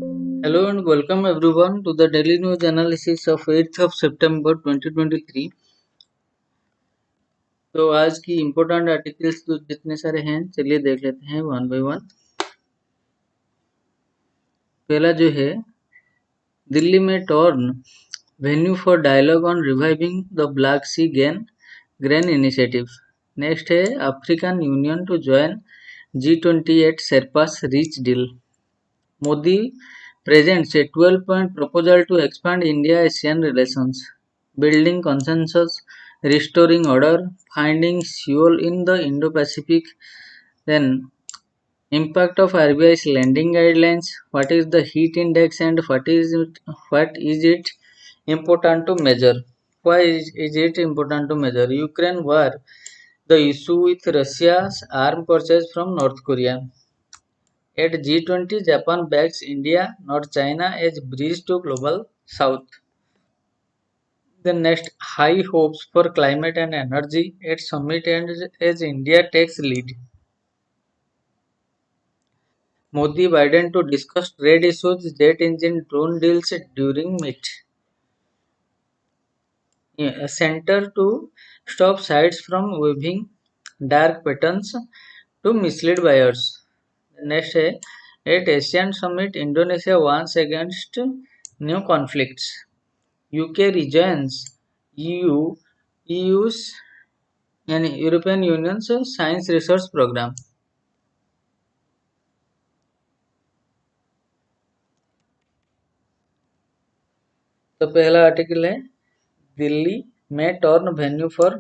Hello and welcome everyone to the daily news analysis of 8th of September 2023। तो आज की important articles तो जितने सारे हैं चलिए देख लेते हैं वन बाय वन। पहला जो है दिल्ली में torn venue for dialogue on reviving the Black Sea grain initiative. Next है African union to join G20 at Sherpa's Reach Deal। Modi presents a 12-point proposal to expand India-ASEAN relations, building consensus, restoring order, finding fuel in the Indo-Pacific. Then, impact of RBI's lending guidelines. What is the heat index and what is it important to measure? Why is it important to measure? Ukraine war, the issue with Russia's arm purchase from North Korea. At G20, Japan backs India, not China, as bridge to global south. The next, high hopes for climate and energy at summit and as India takes lead. Modi Biden to discuss trade issues, jet engine drone deals during meet. Center to stop sites from weaving dark patterns to mislead buyers. Next है at Asian summit, Indonesia warns against new conflicts. UK rejoins EU's यानी European Union science research programme. तो पहला article है दिल्ली में turn venue for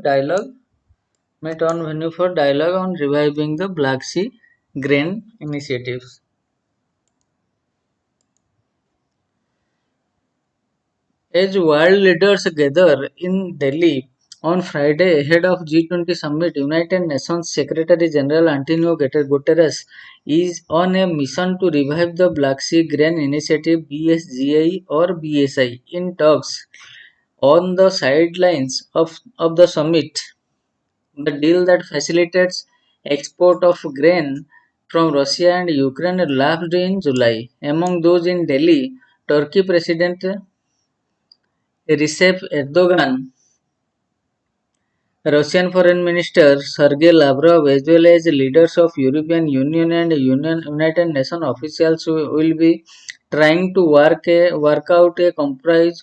dialogue on reviving the Black Sea grain initiatives. As world leaders gather in Delhi on Friday ahead of G20 summit, United Nations Secretary General Antonio Guterres is on a mission to revive the Black Sea Grain Initiative (BSGI) or BSI in talks on the sidelines of the summit. The deal that facilitates export of grain from Russia and Ukraine lapsed in July. Among those in Delhi, Turkey President Recep Erdogan, Russian Foreign Minister Sergei Lavrov, as well as leaders of European Union and United Nations officials will be trying to work out a compromise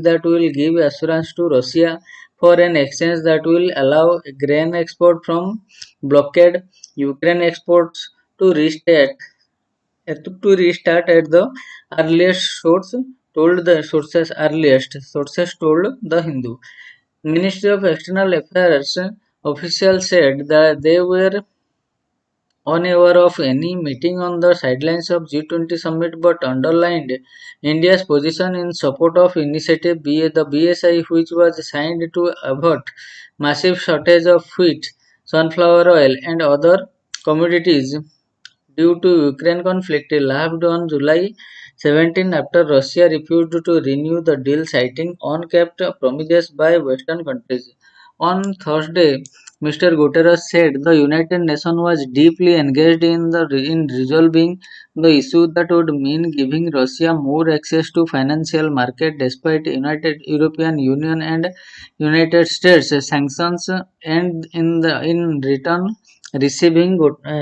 that will give assurance to Russia for an exchange that will allow grain export from blockade Ukraine exports to restart at the earliest sources told the Hindu. Ministry of External Affairs officials said that they were unaware of any meeting on the sidelines of G20 summit but underlined India's position in support of initiative the BSI, which was signed to avert massive shortage of wheat, sunflower oil and other commodities due to Ukraine conflict lapsed on July 17 after Russia refused to renew the deal, citing uncapped promises by Western countries. On Thursday, Mr. Guterres said the United Nations was deeply engaged in resolving the issue that would mean giving Russia more access to financial market despite United European Union and United States sanctions, and in return receiving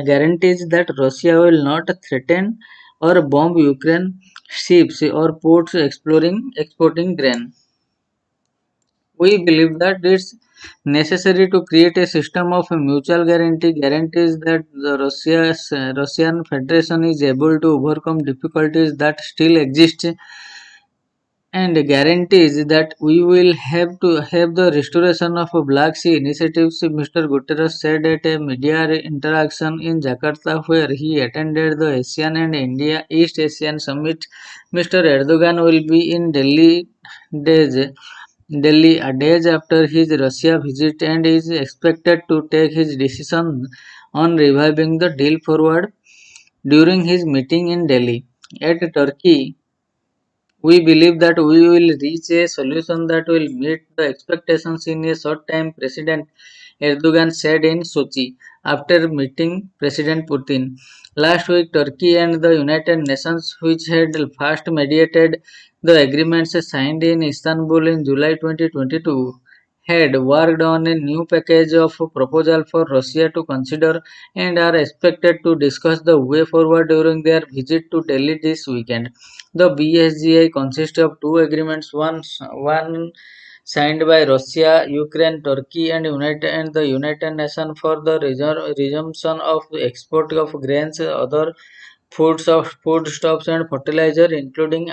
guarantees that Russia will not threaten or bomb Ukraine ships or ports exporting grain. We believe that it's necessary to create a system of mutual guarantees that the Russian Federation is able to overcome difficulties that still exist, and guarantees that we will have to have the restoration of Black Sea initiatives, Mr. Guterres said at a media interaction in Jakarta where he attended the ASEAN and India East Asian Summit. Mr. Erdogan will be in days days after his Russia visit and is expected to take his decision on reviving the deal forward during his meeting in Delhi. At Turkey, we believe that we will reach a solution that will meet the expectations in a short time, President Erdogan said in Sochi after meeting President Putin. Last week, Turkey and the United Nations, which had first mediated the agreements signed in Istanbul in July 2022, had worked on a new package of proposal for Russia to consider and are expected to discuss the way forward during their visit to Delhi this weekend. The BSGI consists of two agreements, one signed by Russia, Ukraine, Turkey, and the United Nations for the resumption of export of grains, other foodstuffs, and fertilizer, including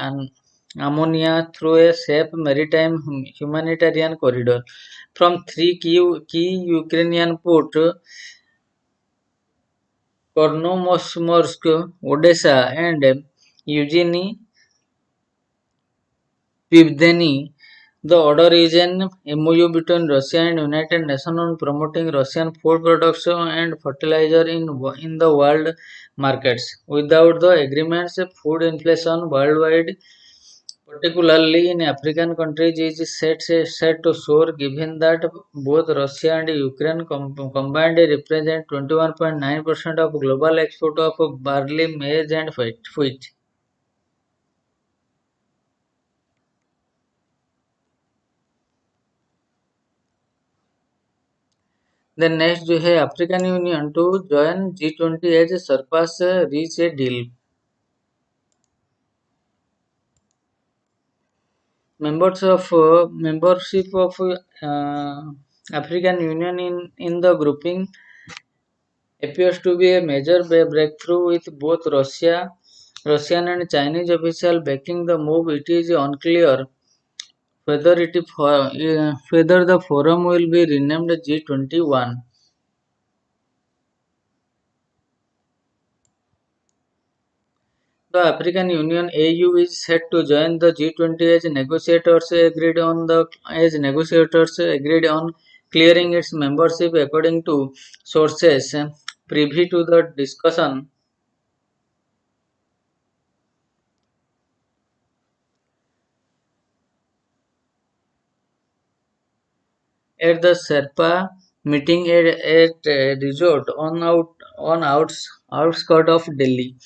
ammonia, through a safe maritime humanitarian corridor from three key Ukrainian ports, Kornomorsk, Odessa, and Eugene Pivdeny. The order is an MoU between Russia and United Nations on promoting Russian food products and fertilizer in the world markets. Without the agreements, food inflation worldwide, particularly in African countries, is set to soar, given that both Russia and Ukraine combined represent 21.9% of global export of barley, maize, and wheat. Then next we have African Union to join G20 as surpass reach a deal. Membership of African Union in the grouping appears to be a major breakthrough with both Russian and Chinese officials backing the move. It is unclear whether the forum will be renamed G21. The African Union (AU) is set to join the G20 as negotiators agreed on clearing its membership, according to sources privy to the discussion. At the Sherpa meeting at a resort outskirts of Delhi.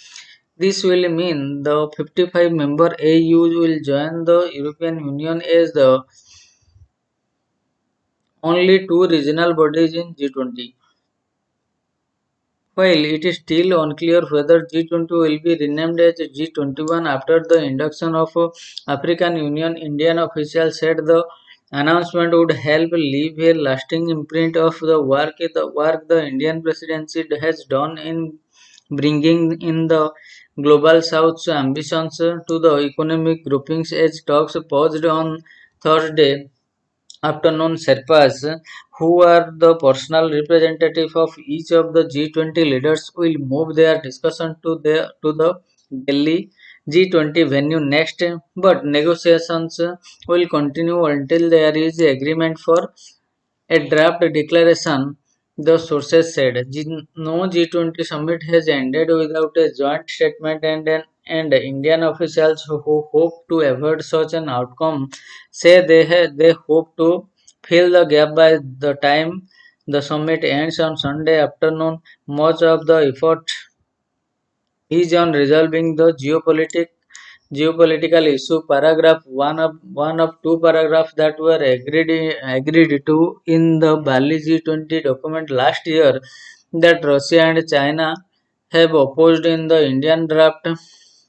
This will mean the 55 member AU will join the European Union as the only two regional bodies in G20. While it is still unclear whether G20 will be renamed as G21 after the induction of African Union, Indian officials said the announcement would help leave a lasting imprint of the work the Indian presidency has done in bringing in the global South's ambitions to the economic groupings as talks paused on Thursday afternoon. Sherpas, who are the personal representative of each of the G20 leaders, will move their discussion to the Delhi G20 venue next, but negotiations will continue until there is agreement for a draft declaration, the sources said. No G20 summit has ended without a joint statement, and Indian officials who hope to avoid such an outcome say they hope to fill the gap by the time the summit ends on Sunday afternoon. Much of the effort is on resolving the geopolitical issue. Paragraph one of two paragraphs that were agreed to in the Bali G20 document last year that Russia and China have opposed in the Indian draft.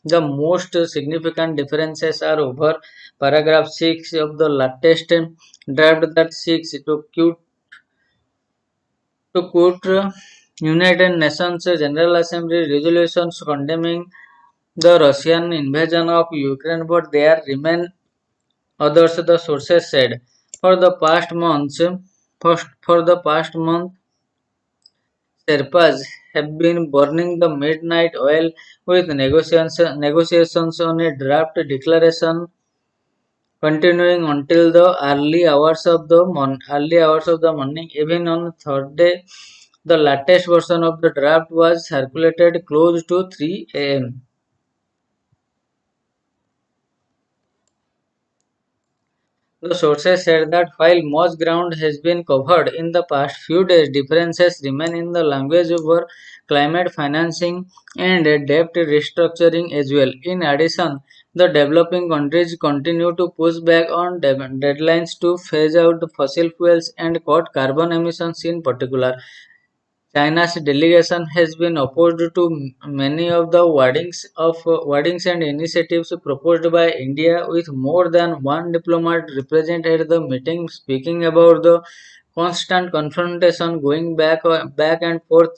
The most significant differences are over paragraph 6 of the latest draft that seeks to quote United Nations General Assembly resolutions condemning the Russian invasion of Ukraine, but there remain others, the sources said. For the past months, for the past month, Sherpas have been burning the midnight oil with negotiations on a draft declaration continuing until the early hours of the morning. Even on Thursday, the latest version of the draft was circulated close to 3 a.m. The sources said that while most ground has been covered in the past few days, differences remain in the language over climate financing and debt restructuring as well. In addition, the developing countries continue to push back on deadlines to phase out fossil fuels and cut carbon emissions in particular. China's delegation has been opposed to many of the wordings and initiatives proposed by India, with more than one diplomat represented at the meeting, speaking about the constant confrontation going back and forth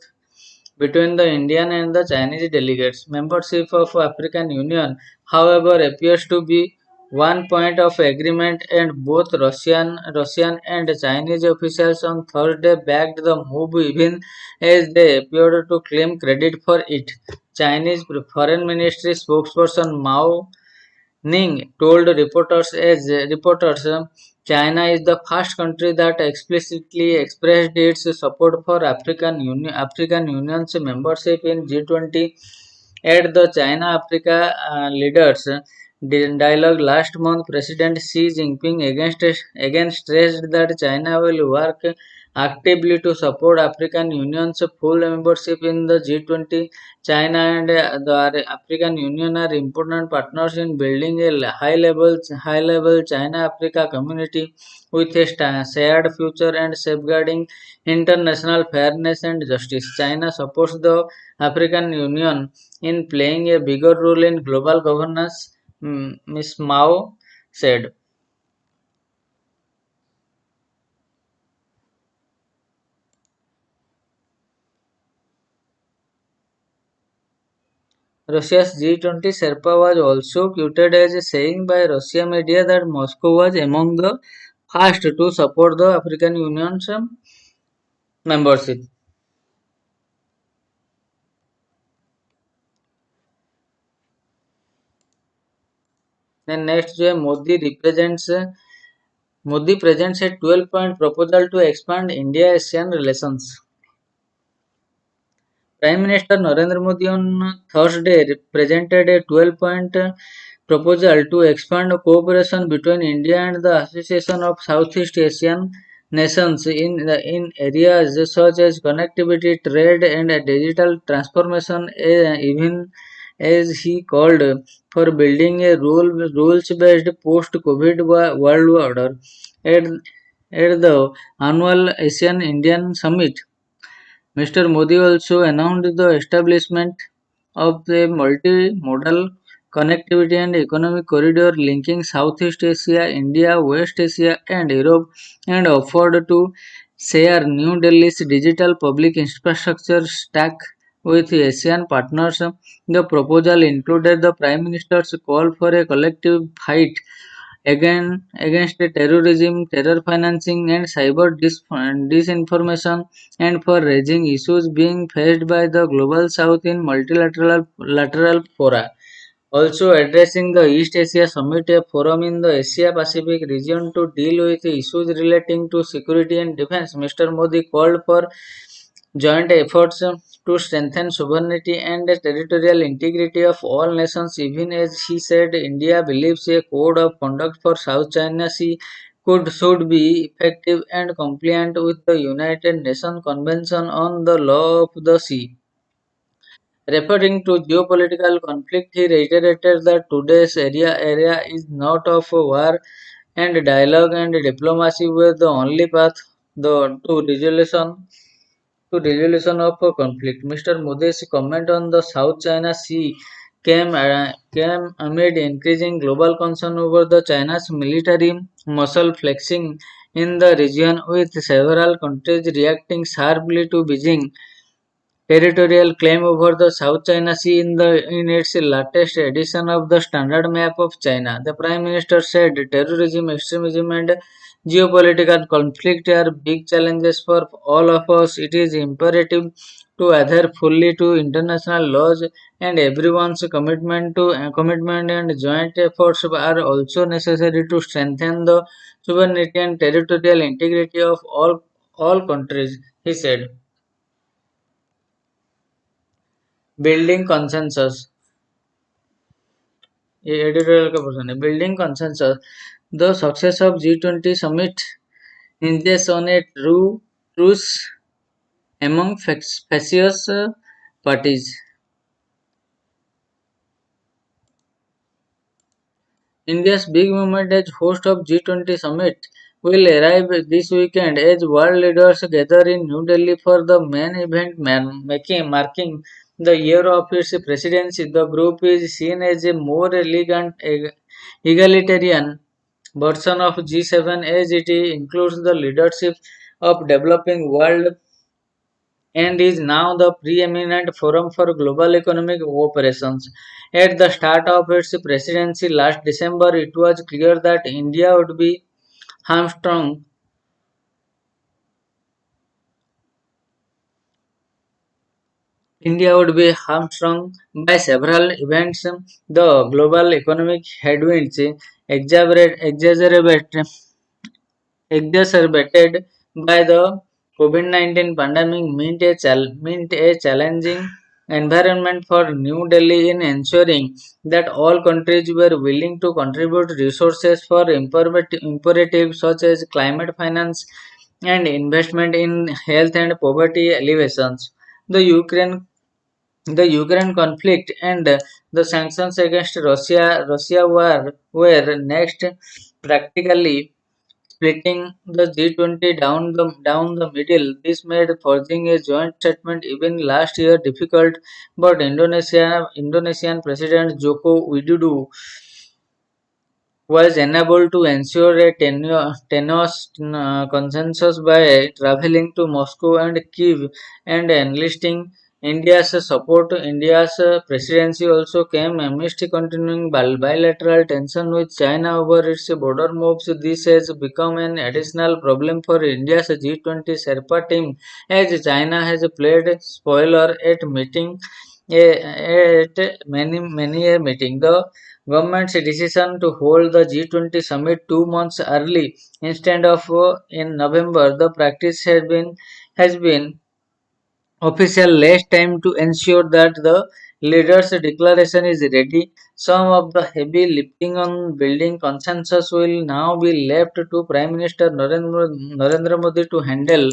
between the Indian and the Chinese delegates. Membership of African Union, however, appears to be one point of agreement, and both Russian and Chinese officials on Thursday backed the move, even as they appeared to claim credit for it. Chinese Foreign Ministry spokesperson Mao Ning told reporters China is the first country that explicitly expressed its support for African Union's membership in G20 at the China-Africa leaders dialogue last month. President Xi Jinping again stressed that China will work actively to support African Union's full membership in the G20. China and the African Union are important partners in building a high level China-Africa community with a shared future and safeguarding international fairness and justice. China supports the African Union in playing a bigger role in global governance, Ms. Mao said. Russia's G20 Sherpa was also quoted as saying by Russian media that Moscow was among the first to support the African Union's membership. Then next, Modi presents a 12-point proposal to expand India-ASEAN relations. Prime Minister Narendra Modi on Thursday presented a 12-point proposal to expand cooperation between India and the Association of Southeast Asian Nations in areas such as connectivity, trade, and digital transformation, even as he called for building a rules-based post-COVID world order. At, at the annual Asian Indian Summit, Mr. Modi also announced the establishment of a multi-modal connectivity and economic corridor linking Southeast Asia, India, West Asia, and Europe, and offered to share New Delhi's digital public infrastructure stack with ASEAN partners. The proposal included the Prime Minister's call for a collective fight against terrorism, terror financing, and disinformation, and for raising issues being faced by the global south in multilateral fora. Also addressing the East Asia Summit, a forum in the Asia Pacific region to deal with issues relating to security and defense, Mr. Modi called for joint efforts to strengthen sovereignty and territorial integrity of all nations, even as he said India believes a code of conduct for South China Sea should be effective and compliant with the United Nations Convention on the Law of the Sea. Referring to geopolitical conflict, he reiterated that today's area is not of war, and dialogue and diplomacy were the only path to resolution of a conflict. Mr. Modi's comment on the South China Sea came amid increasing global concern over the China's military muscle flexing in the region, with several countries reacting sharply to Beijing territorial claim over the South China Sea in its latest edition of the Standard Map of China. The Prime Minister said terrorism, extremism, and geopolitical conflict are big challenges for all of us. It is imperative to adhere fully to international laws, and everyone's commitment and joint efforts are also necessary to strengthen the sovereignty and territorial integrity of all countries, he said. Building consensus. ये editorial का portion है। Building consensus, the success of G20 summit hinges on a truce among factious parties. India's big moment as host of G20 summit will arrive this weekend as world leaders gather in New Delhi for the main event marking the year of its presidency. The group is seen as a more elegant, egalitarian version of G7 as it includes the leadership of developing world and is now the preeminent forum for global economic cooperations. At the start of its presidency last December, it was clear that hamstrung India would be hamstrung by several events. The global economic headwinds exacerbated by the COVID-19 pandemic meant a challenging environment for New Delhi in ensuring that all countries were willing to contribute resources for imperatives such as climate finance and investment in health and poverty alleviations. The Ukraine the Ukraine conflict and the sanctions against Russia were next, practically splitting the G20 down the middle. This made forging a joint statement even last year difficult, but Indonesian President Joko Widodo was enabled to ensure a tenuous consensus by traveling to Moscow and Kiev and enlisting India's support. India's presidency also came amidst continuing bilateral tension with China over its border moves. This has become an additional problem for India's G20 Sherpa team, as China has played spoiler at many a meeting. The government's decision to hold the G20 summit 2 months early instead of in November, the practice has been official less time to ensure that the leaders' declaration is ready. Some of the heavy lifting on building consensus will now be left to Prime Minister Narendra Modi to handle.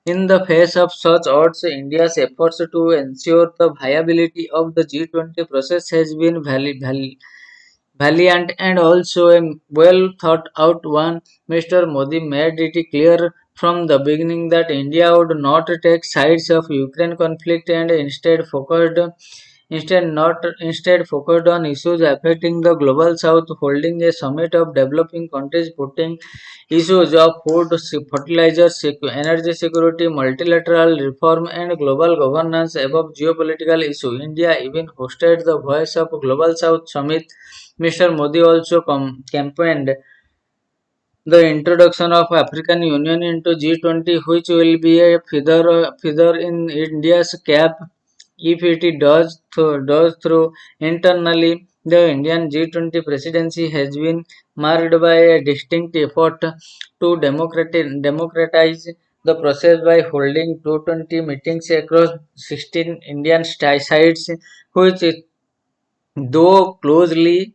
In the face of such odds, India's efforts to ensure the viability of the G20 process has been valiant and also a well thought out one. Mr. Modi made it clear from the beginning that India would not take sides of Ukraine conflict and instead focused on issues affecting the global south, holding a summit of developing countries, putting issues of food, fertilizer, energy security, multilateral reform, and global governance above geopolitical issues. India even hosted the Voice of Global South summit. Mr. Modi also campaigned the introduction of African Union into G20, which will be a feather in India's cap if it does through internally. The Indian G20 presidency has been marked by a distinct effort to democratize the process by holding 220 meetings across 16 Indian sites, which, though closely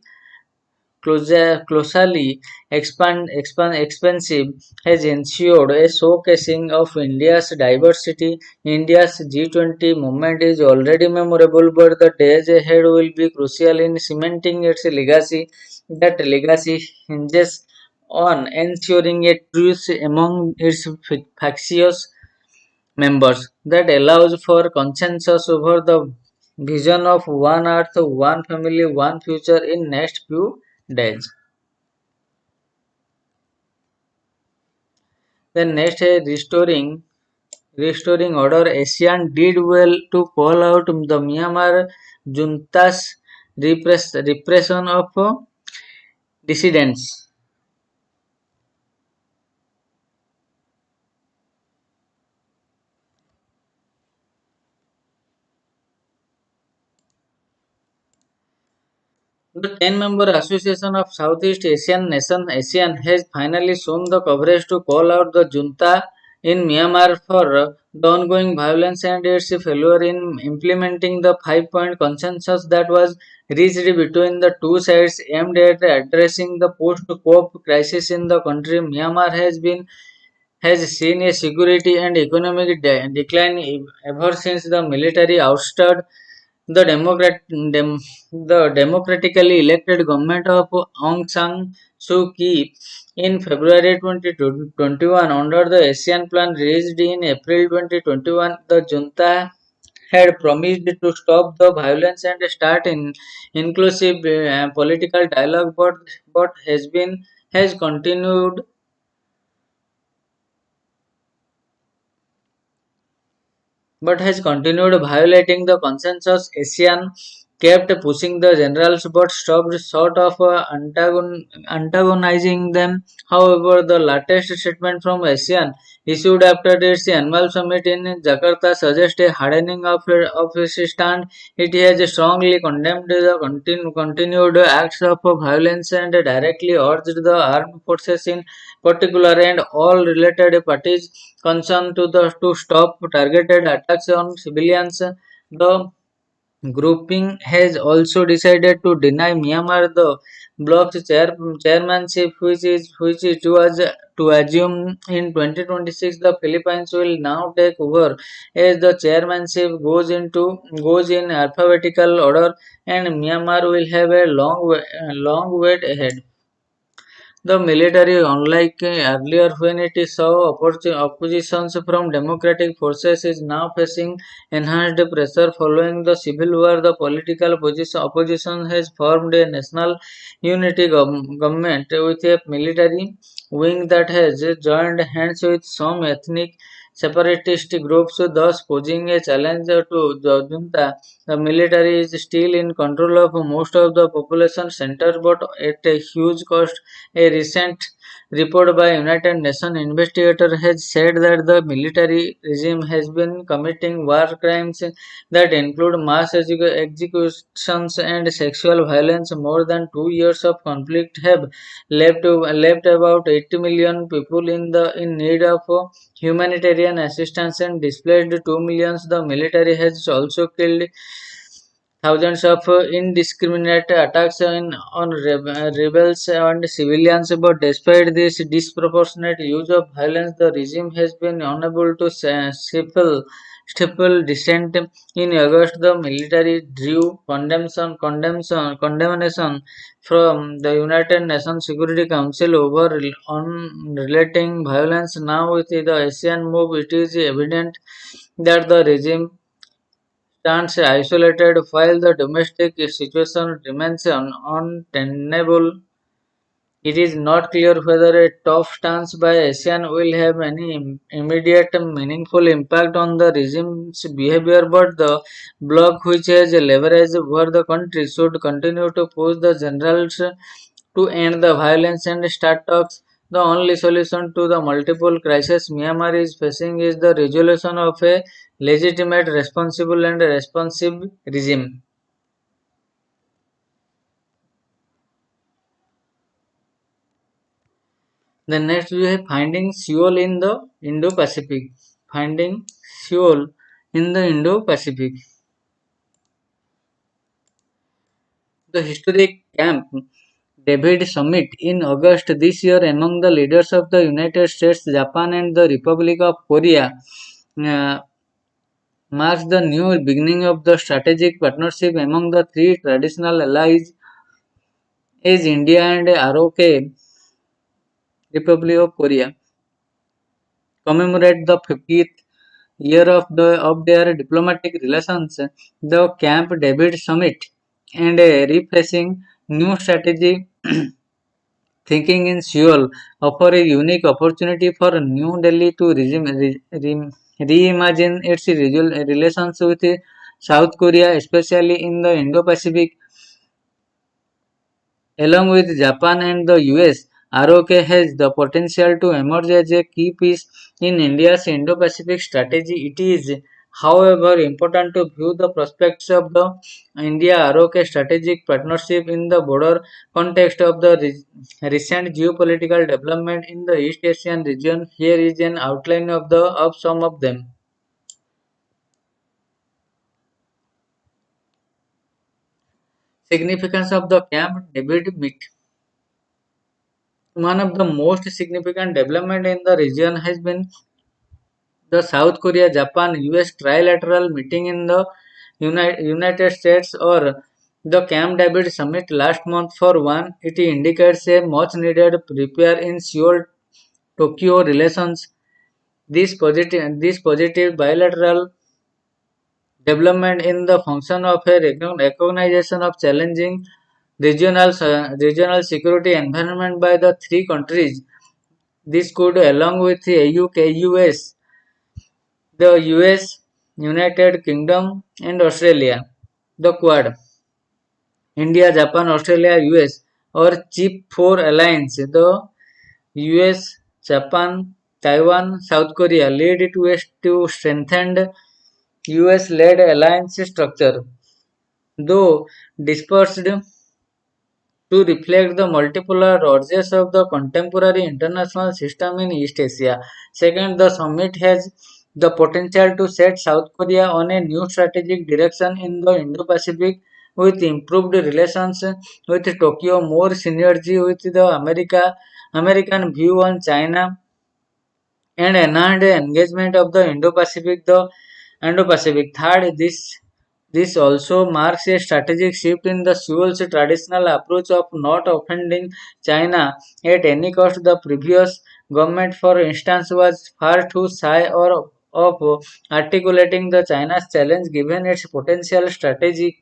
expensive, has ensured a showcasing of India's diversity. India's G20 movement is already memorable, but the days ahead will be crucial in cementing its legacy. That legacy hinges on ensuring a truce among its factious members that allows for consensus over the vision of one earth, one family, one future in next few days. Then next is restoring order. ASEAN did well to call out the Myanmar junta's repression of dissidents. The 10-member Association of Southeast Asian Nations (ASEAN) has finally shown the courage to call out the junta in Myanmar for the ongoing violence and its failure in implementing the 5-point consensus that was reached between the two sides aimed at addressing the post-coup crisis in the country. Myanmar has seen a security and economic decline ever since the military ousted the democratically elected government of Aung San Suu Kyi in February 2021 under the ASEAN Plan released in April 2021. The junta had promised to stop the violence and start inclusive political dialogue, but has continued violating the consensus. ASEAN kept pushing the generals but stopped short of antagonizing them. However, the latest statement from ASEAN issued after its annual summit in Jakarta suggests a hardening of its stand. It has strongly condemned the continued acts of violence and directly urged the armed forces in particular and all related parties concerned to stop targeted attacks on civilians. The grouping has also decided to deny Myanmar the bloc's chairmanship, which it was to assume in 2026. The Philippines will now take over as the chairmanship goes in alphabetical order, and Myanmar will have a long wait ahead. The military, unlike earlier when it saw oppositions from democratic forces, is now facing enhanced pressure following the civil war. The opposition has formed a national unity government with a military wing that has joined hands with some ethnic separatist groups, thus posing a challenge to the junta. The military is still in control of most of the population centers, but at a huge cost. A recent report by United Nations investigator has said that the military regime has been committing war crimes that include executions and sexual violence. More than 2 years of conflict have left about 80 million people in need of humanitarian assistance and displaced 2 millions. The military has also killed thousands of indiscriminate attacks on rebels and civilians, but despite this disproportionate use of violence, the regime has been unable to stifle dissent. In August, the military drew condemnation from the United Nations Security Council on relating violence. Now, with the Asian move, it is evident that the regime stands isolated while the domestic situation remains untenable. It is not clear whether a tough stance by ASEAN will have any immediate meaningful impact on the regime's behavior, but the bloc, which has leverage over the country, should continue to push the generals to end the violence and start talks. The only solution to the multiple crises Myanmar is facing is the resolution of a legitimate, responsible, and responsive regime. Then next we have finding Seoul in the Indo-Pacific. Finding Seoul in the Indo-Pacific. The historic Camp David summit in August this year among the leaders of the United States, Japan, and the Republic of Korea uh, marks the new beginning of the strategic partnership among the three traditional allies is India and ROK, Republic of Korea. Commemorate the 50th year of their diplomatic relations, the Camp David summit, and a refreshing new strategy thinking in Seoul offer a unique opportunity for New Delhi to reimagine its relations with South Korea, especially in the Indo-Pacific. Along with Japan and the US, ROK has the potential to emerge as a key piece in India's Indo-Pacific strategy. It is, however, important to view the prospects of the India-ROK strategic partnership in the broader context of the recent geopolitical development in the East Asian region. Here is an outline of some of them. Significance of the Camp David meet. One of the most significant development in the region has been the South Korea Japan US trilateral meeting in the United States or the Camp David summit last month. For one, it indicates a much needed repair in Seoul Tokyo relations. This positive bilateral development in the function of a recognition of challenging regional security environment by the three countries. This could, along with the AUKUS, the US, United Kingdom, and Australia, the Quad, India, Japan, Australia, US, or Chip 4 alliance, the US, Japan, Taiwan, South Korea, lead to strengthened US-led alliance structure, though dispersed to reflect the multiple urges of the contemporary international system in East Asia. Second, the summit has the potential to set South Korea on a new strategic direction in the Indo-Pacific with improved relations with Tokyo, more synergy with the American view on China, and enhanced engagement of the Indo-Pacific. Third, this also marks a strategic shift in the Seoul's traditional approach of not offending China at any cost. The previous government, for instance, was far too shy or of articulating the China's challenge given its potential strategic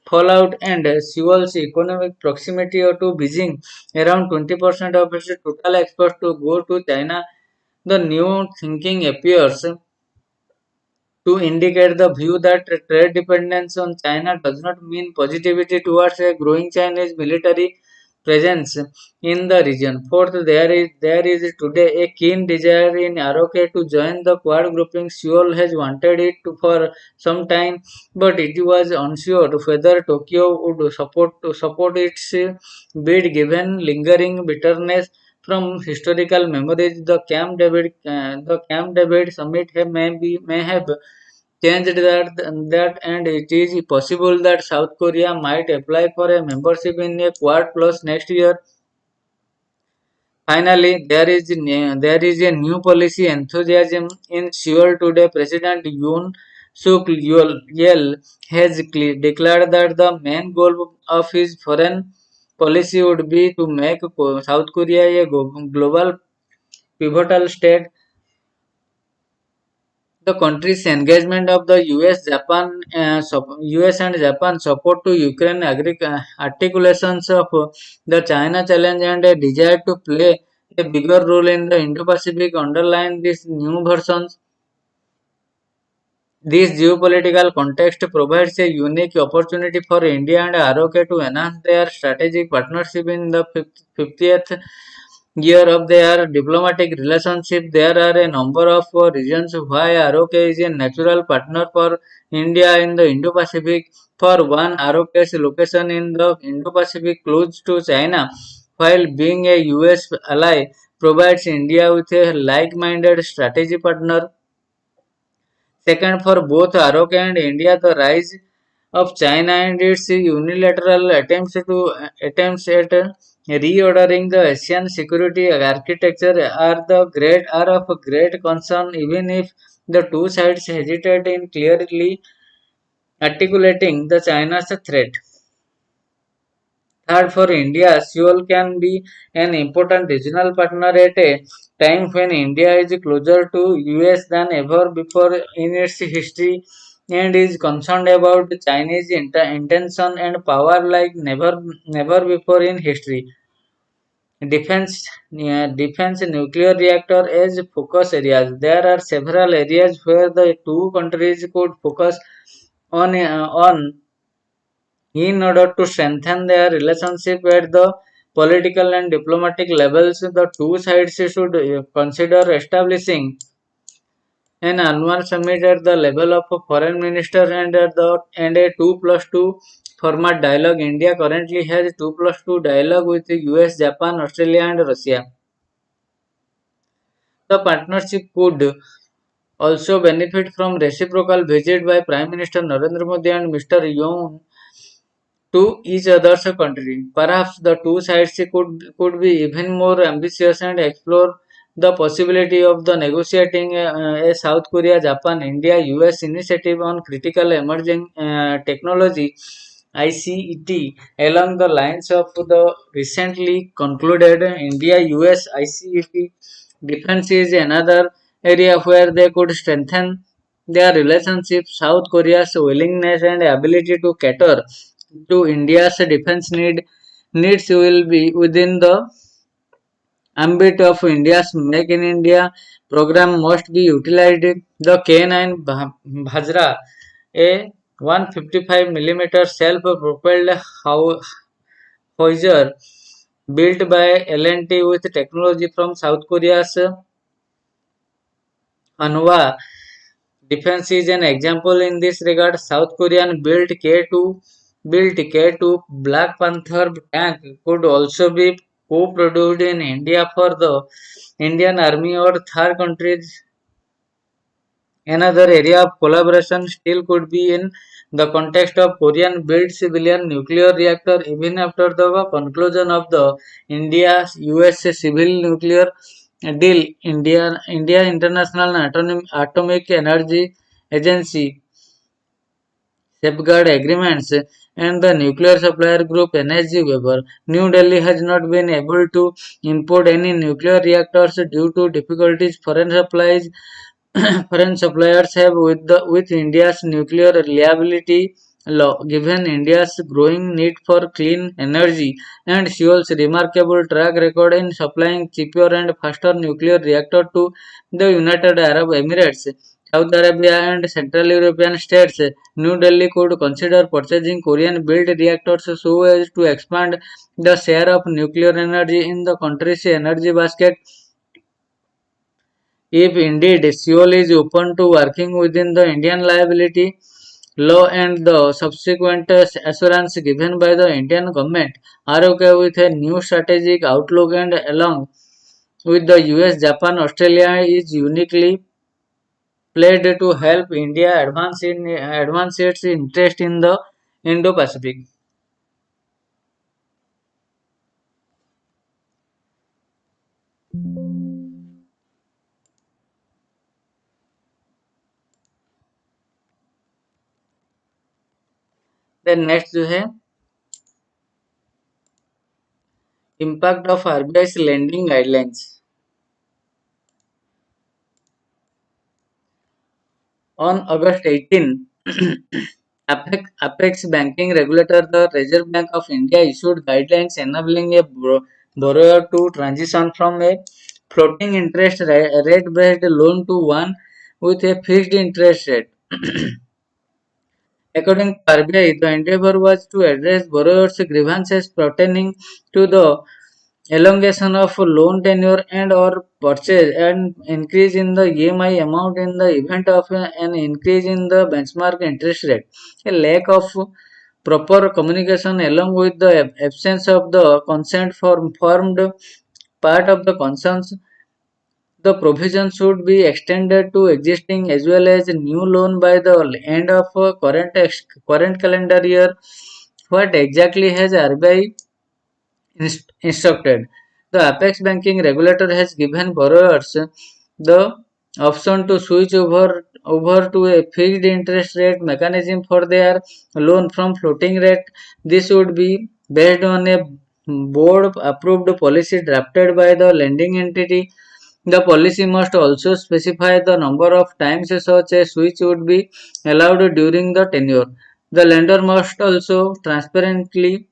fallout and Seoul's economic proximity to Beijing. Around 20% of its total exports to go to China. The new thinking appears to indicate the view that trade dependence on China does not mean positivity towards a growing Chinese military presence in the region. Fourth, there is today a keen desire in ROK to join the Quad grouping. Seoul has wanted it for some time, but it was unsure whether Tokyo would support its bid given lingering bitterness from historical memories. The Camp David summit may have changed that, and it is possible that South Korea might apply for a membership in a Quad Plus next year. Finally, there is a new policy enthusiasm in Seoul today. President Yoon Suk Yeol has declared that the main goal of his foreign policy would be to make South Korea a global pivotal state. The country's engagement of the US and Japan support to Ukraine articulations of the China challenge and a desire to play a bigger role in the Indo-Pacific underline these new versions. This geopolitical context provides a unique opportunity for India and ROK to enhance their strategic partnership in the 50th year of their diplomatic relationship. There are a number of reasons why ROK is a natural partner for India in the Indo-Pacific. For one, ROK's location in the Indo-Pacific close to China, while being a US ally, provides India with a like-minded strategy partner. Second, for both ROK and India, the rise of China and its unilateral attempts at reordering the Asian security architecture are of great concern, even if the two sides hesitate in clearly articulating the China's threat. Third, for India, Seoul can be an important regional partner at a time when India is closer to US than ever before in its history and is concerned about Chinese intention and power like never before in history. Defense nuclear reactor as focus areas. There are several areas where the two countries could focus on in order to strengthen their relationship at the political and diplomatic levels. The two sides should consider establishing an annual summit at the level of a foreign minister and a 2+2 format dialogue. India currently has 2+2 dialogue with the US, Japan, Australia, and Russia. The partnership could also benefit from reciprocal visit by Prime Minister Narendra Modi and Mr. Yoon to each other's country. Perhaps the two sides could be even more ambitious and explore the possibility of the negotiating a South Korea, Japan, India, US initiative on critical emerging technology ICET along the lines of the recently concluded India US ICET. Defense is another area where they could strengthen their relationship. South Korea's willingness and ability to cater to India's defense needs will be within the ambit of India's Make in India program must be utilized. The K9 Bhajra, a 155 millimeter self-propelled howitzer built by L&T with technology from South Korea's Hanwha Defense is an example in this regard. South Korean built K2 Black Panther tank could also be co-produced in India for the Indian Army or third countries. Another area of collaboration still could be in the context of Korean built civilian nuclear reactor. Even after the conclusion of the India US civil nuclear deal, India International Atomic Energy Agency safeguard agreements and the nuclear supplier group Energy Weber. New Delhi has not been able to import any nuclear reactors due to difficulties foreign suppliers have with India's nuclear reliability law. Given India's growing need for clean energy and Seoul's remarkable track record in supplying cheaper and faster nuclear reactor to the United Arab Emirates, Saudi Arabia and Central European states, New Delhi could consider purchasing Korean-built reactors so as to expand the share of nuclear energy in the country's energy basket. If indeed Seoul is open to working within the Indian liability law and the subsequent assurance given by the Indian government are okay with a new strategic outlook and along with the US, Japan, Australia is uniquely pledged to help India advance its interest in the Indo-Pacific. Then next जो है impact of RBI's lending guidelines. On August 18, Apex banking regulator, the Reserve Bank of India issued guidelines enabling a borrower to transition from a floating interest rate-based loan to one with a fixed interest rate. According to RBI, the endeavor was to address borrowers' grievances pertaining to the elongation of loan tenure and or purchase and increase in the EMI amount in the event of an increase in the benchmark interest rate. A lack of proper communication along with the absence of the consent formed part of the concerns. The provision should be extended to existing as well as new loan by the end of current calendar year. What exactly has RBI instructed? The Apex banking regulator has given borrowers the option to switch over to a fixed interest rate mechanism for their loan from floating rate. This would be based on a board approved policy drafted by the lending entity. The policy must also specify the number of times such a switch would be allowed during the tenure. The lender must also transparently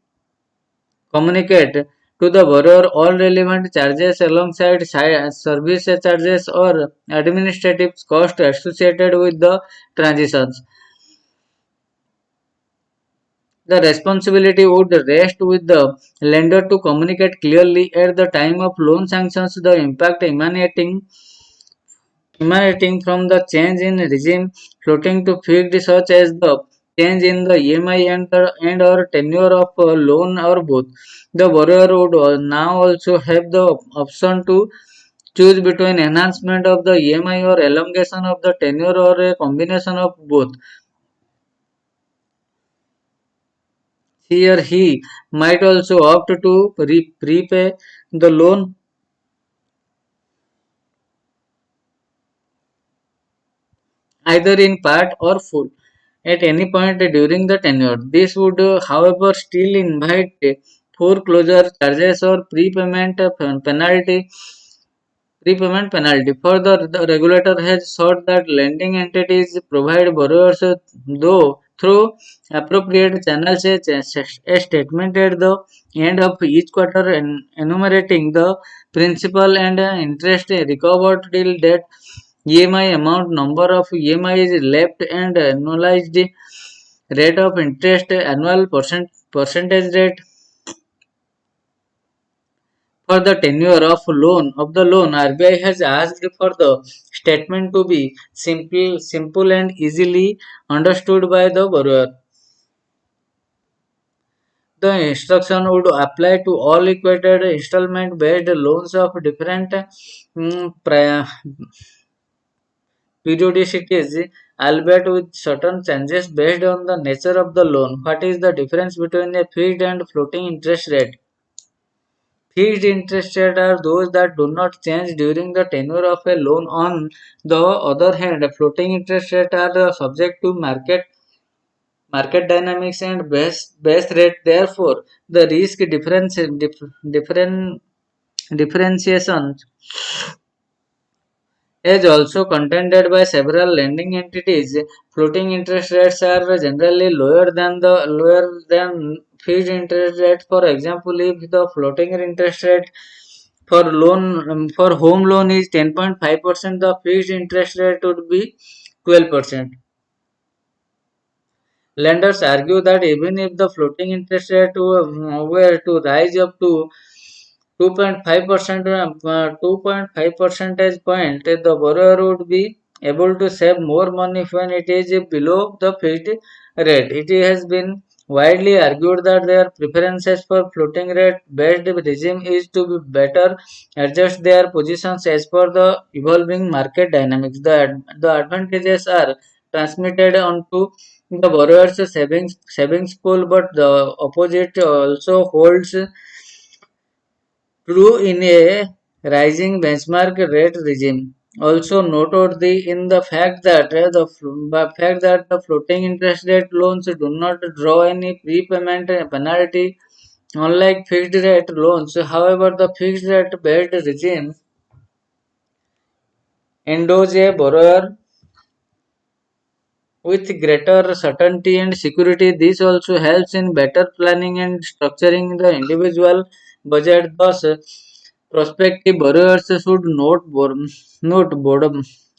communicate to the borrower all relevant charges alongside service charges or administrative costs associated with the transitions. The responsibility would rest with the lender to communicate clearly at the time of loan sanctions the impact emanating from the change in regime floating to fixed such as the change in the EMI and or tenure of a loan or both. The borrower would now also have the option to choose between enhancement of the EMI or elongation of the tenure or a combination of both. Here he might also opt to prepay the loan either in part or full at any point during the tenure. This would, however, still invite foreclosure charges or prepayment penalty. Further, the regulator has sought that lending entities provide borrowers though through appropriate channels a statement at the end of each quarter enumerating the principal and interest recovered till that EMI amount, number of EMIs left, and annualized rate of interest, annual percentage rate for the tenure of the loan. RBI has asked for the statement to be simple and easily understood by the borrower. The instruction would apply to all equated installment-based loans of different periodicities, albeit with certain changes based on the nature of the loan. What is the difference between a fixed and floating interest rate? Fixed interest rates are those that do not change during the tenure of a loan. On the other hand, floating interest rates are subject to market dynamics and base rate. Therefore, the risk differentiation is also contended by several lending entities. Floating interest rates are generally lower than fixed interest rate. For example, if the floating interest rate for home loan is 10.5%, the fixed interest rate would be 12%. Lenders argue that even if the floating interest rate were to rise up to 2.5%, 2.5 percentage point, the borrower would be able to save more money when it is below the fixed rate. It has been widely argued that their preferences for floating rate based regime is to be better adjust their positions as per the evolving market dynamics. The advantages are transmitted onto the borrower's savings pool, but the opposite also holds true in a rising benchmark rate regime. Also noteworthy in the fact that the floating interest rate loans do not draw any prepayment penalty, unlike fixed rate loans. However, the fixed rate based regime endows a borrower with greater certainty and security. This also helps in better planning and structuring the individual budget. Thus, prospective borrowers should note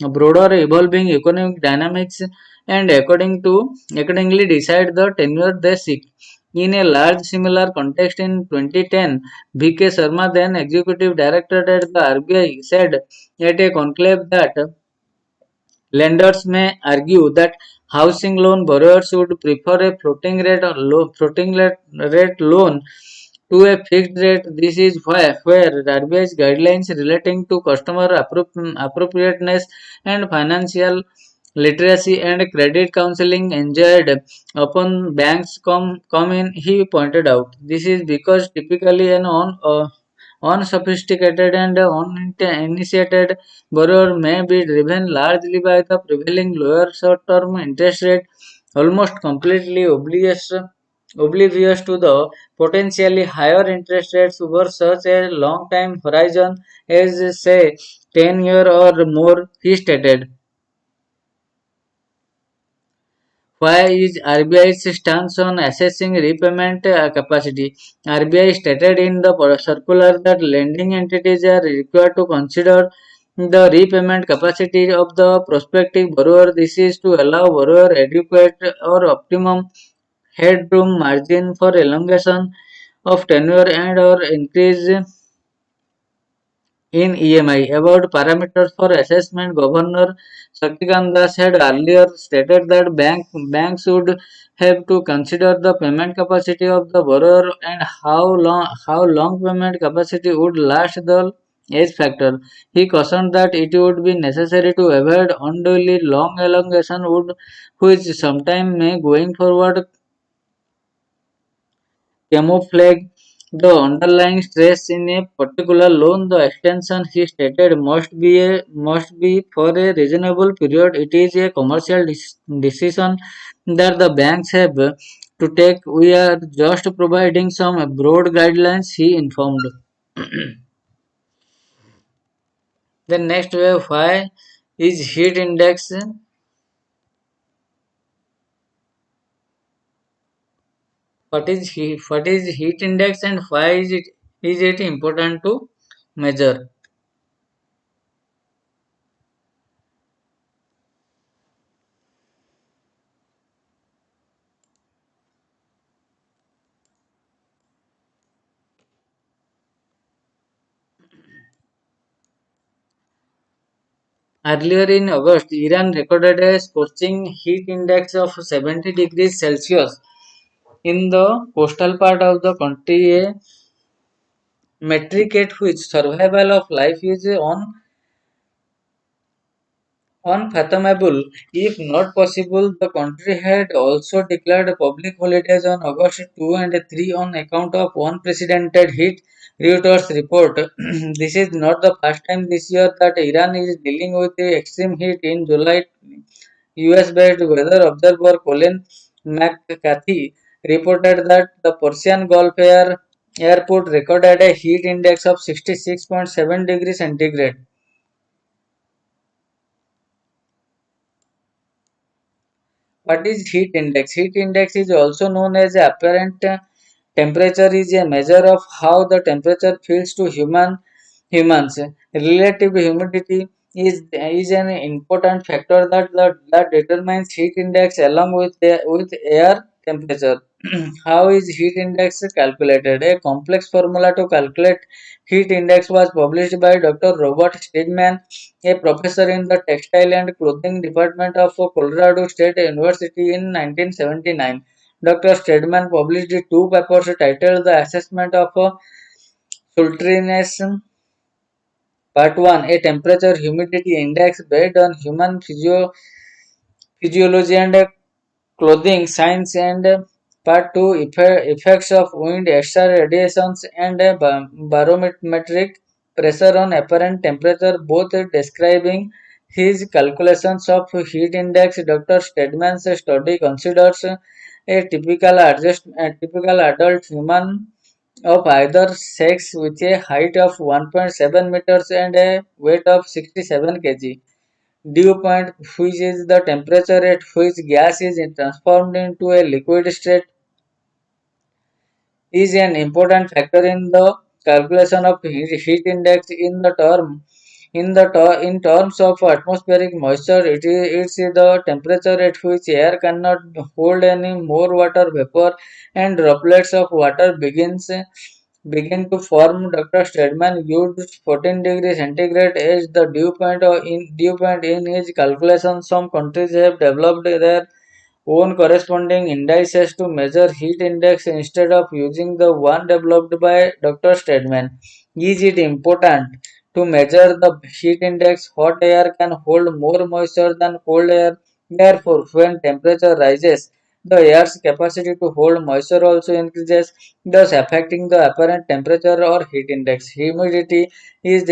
broader evolving economic dynamics and accordingly decide the tenure they seek. In a large similar context in 2010, V.K. Sharma, then executive director at the RBI, said at a conclave that lenders may argue that housing loan borrowers would prefer a floating rate loan to a fixed rate. This is where RBI's guidelines relating to customer appropriateness and financial literacy and credit counseling enjoyed upon banks come in, he pointed out. This is because typically an unsophisticated and uninitiated borrower may be driven largely by the prevailing lower short-term interest rate, almost completely oblivious to the potentially higher interest rates over such a long time horizon as, say, 10 years or more, he stated. Why is RBI's stance on assessing repayment capacity? RBI stated in the circular that lending entities are required to consider the repayment capacity of the prospective borrower. This is to allow borrower adequate or optimum headroom margin for elongation of tenure and or increase in EMI. About parameters for assessment, Governor Shaktikant Das had earlier stated that banks would have to consider the payment capacity of the borrower and how long payment capacity would last the age factor. He cautioned that it would be necessary to avoid unduly long elongation which sometime may going forward camouflage the underlying stress in a particular loan. The extension he stated must be for a reasonable period. It is a commercial decision that the banks have to take. We are just providing some broad guidelines, he informed. The next wave why is heat index. What is heat index and why is it important to measure? Earlier in August, Iran recorded a scorching heat index of 70 degrees Celsius in the coastal part of the country, a metric at which survival of life is unfathomable, if not possible. The country had also declared public holidays on August 2 and 3 on account of unprecedented heat. Reuters report this is not the first time this year that Iran is dealing with the extreme heat. In July, US based weather observer Colin McCarthy reported that the Persian Gulf airport recorded a heat index of 66.7 degrees centigrade. What is heat index? Heat index is also known as apparent temperature, is a measure of how the temperature feels to humans. Relative humidity is an important factor that determines heat index along with air temperature. How is heat index calculated? A complex formula to calculate heat index was published by Dr. Robert Steadman, a professor in the textile and clothing department of Colorado State University in 1979. Dr. Steadman published two papers titled The Assessment of Sultriness Part 1, a temperature humidity index based on human physiology and clothing science, and part 2, effects of wind, extra radiations, and barometric pressure on apparent temperature, both describing his calculations of heat index. Dr. Stedman's study considers a typical adult human of either sex with a height of 1.7 meters and a weight of 67 kg. Dew point, which is the temperature at which gas is transformed into a liquid state, is an important factor in the calculation of heat index. In terms of atmospheric moisture, it's the temperature at which air cannot hold any more water vapor and droplets of water begin to form. Dr. Stedman used 14 degrees centigrade as the dew point in his calculation. Some countries have developed their own corresponding indices to measure heat index instead of using the one developed by Dr. Stedman. Is it important to measure the heat index? Hot air can hold more moisture than cold air. Therefore, when temperature rises, the air's capacity to hold moisture also increases, thus affecting the apparent temperature or heat index. Humidity is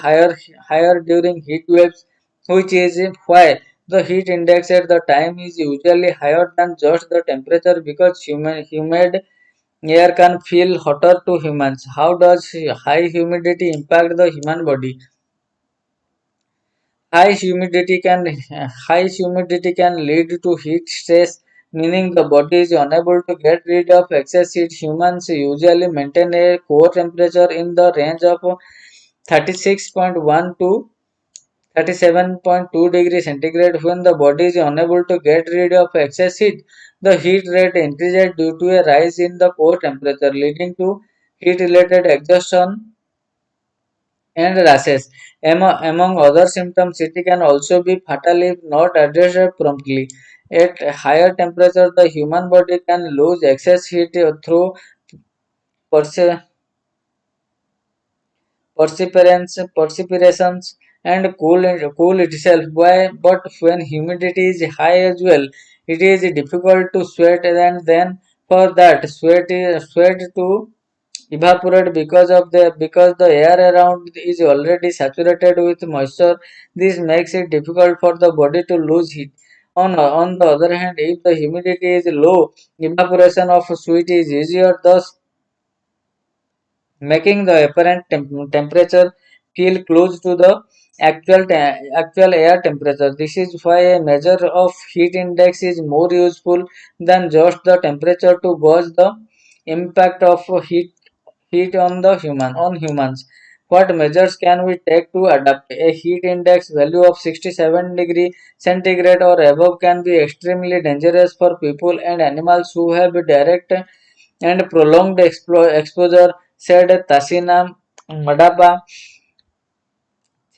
higher during heat waves, which is why the heat index at the time is usually higher than just the temperature, because humid air can feel hotter to humans. How does high humidity impact the human body? High humidity can High humidity can lead to heat stress, meaning the body is unable to get rid of excess heat. Humans usually maintain a core temperature in the range of 36.1 to 37.2 degrees centigrade. When the body is unable to get rid of excess heat, the heat rate increases due to a rise in the core temperature, leading to heat related exhaustion and rashes. Among other symptoms, it can also be fatal if not addressed promptly. At higher temperature, the human body can lose excess heat through perse- perspirations and cool itself. But when humidity is high as well, it is difficult to sweat and then For that, sweat to evaporate because the air around is already saturated with moisture. This makes it difficult for the body to lose heat. On the other hand, if the humidity is low, evaporation of sweat is easier, thus making the apparent temperature feel close to the actual air temperature. This is why a measure of heat index is more useful than just the temperature to gauge the impact of heat on humans. What measures can we take to adapt? A heat index value of 67 degree centigrade or above can be extremely dangerous for people and animals who have direct and prolonged exposure, said Tasina Madaba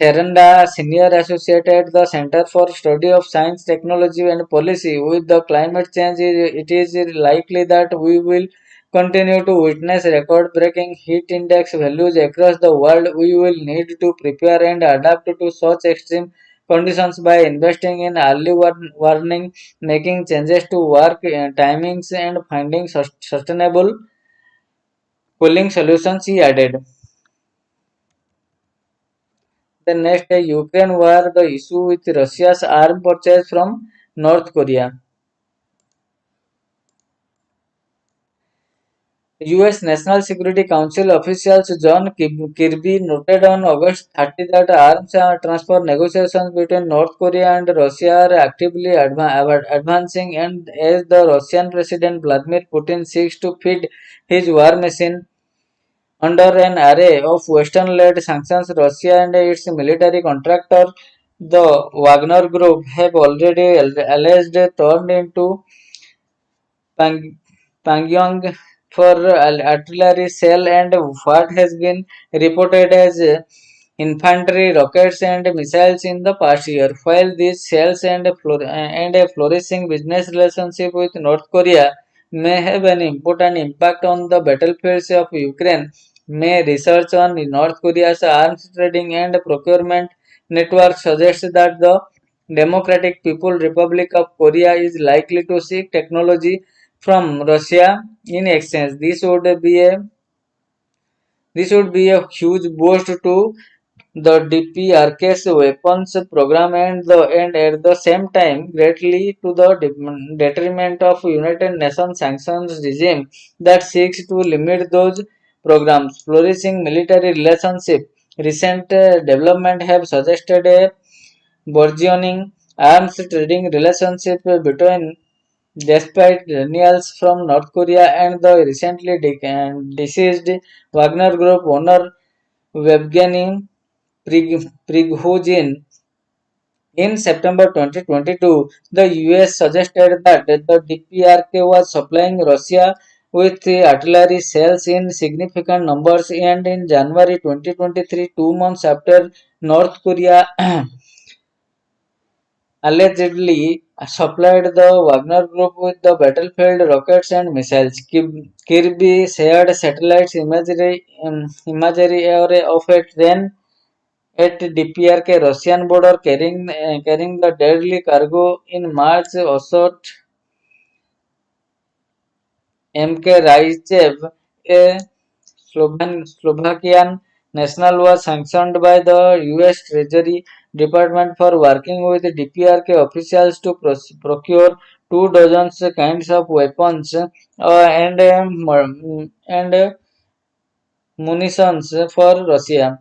Cheranda, senior associate at the Center for Study of Science, Technology and Policy. With the climate change, it is likely that we will continue to witness record-breaking heat index values across the world. We will need to prepare and adapt to such extreme conditions by investing in early warning, making changes to work timings, and finding sustainable cooling solutions, he added. The next, Ukraine war, the issue with Russia's arm purchase from North Korea. US National Security Council officials John Kirby noted on August 30 that arms transfer negotiations between North Korea and Russia are actively advancing, and as the Russian President Vladimir Putin seeks to feed his war machine, under an array of Western-led sanctions, Russia and its military contractor, the Wagner Group, have already alleged turned into Pang- Pyongyang for artillery shell and what has been reported as infantry rockets and missiles in the past year. While these shells and a flourishing business relationship with North Korea may have an important impact on the battlefields of Ukraine, may research on North Korea's arms trading and procurement network suggests that the Democratic People's Republic of Korea is likely to seek technology from Russia in exchange. This would be a huge boost to the DPRK's weapons program and at the same time greatly to the detriment of United Nations sanctions regime that seeks to limit those programs. Flourishing military relationship. Recent development have suggested a burgeoning arms trading relationship between despite denials from North Korea and the recently deceased Wagner Group owner Yevgeny Prigozhin. In September 2022, the US suggested that the DPRK was supplying Russia with artillery shells in significant numbers, and in January 2023, 2 months after North Korea allegedly supplied the Wagner Group with the battlefield rockets and missiles. Kirby shared satellites imagery of a train at DPRK Russian border carrying the deadly cargo. In March, Osot MK Raichev, a Slovakian national, was sanctioned by the US Treasury Department for working with DPRK officials to procure 2 dozen kinds of weapons and munitions for Russia.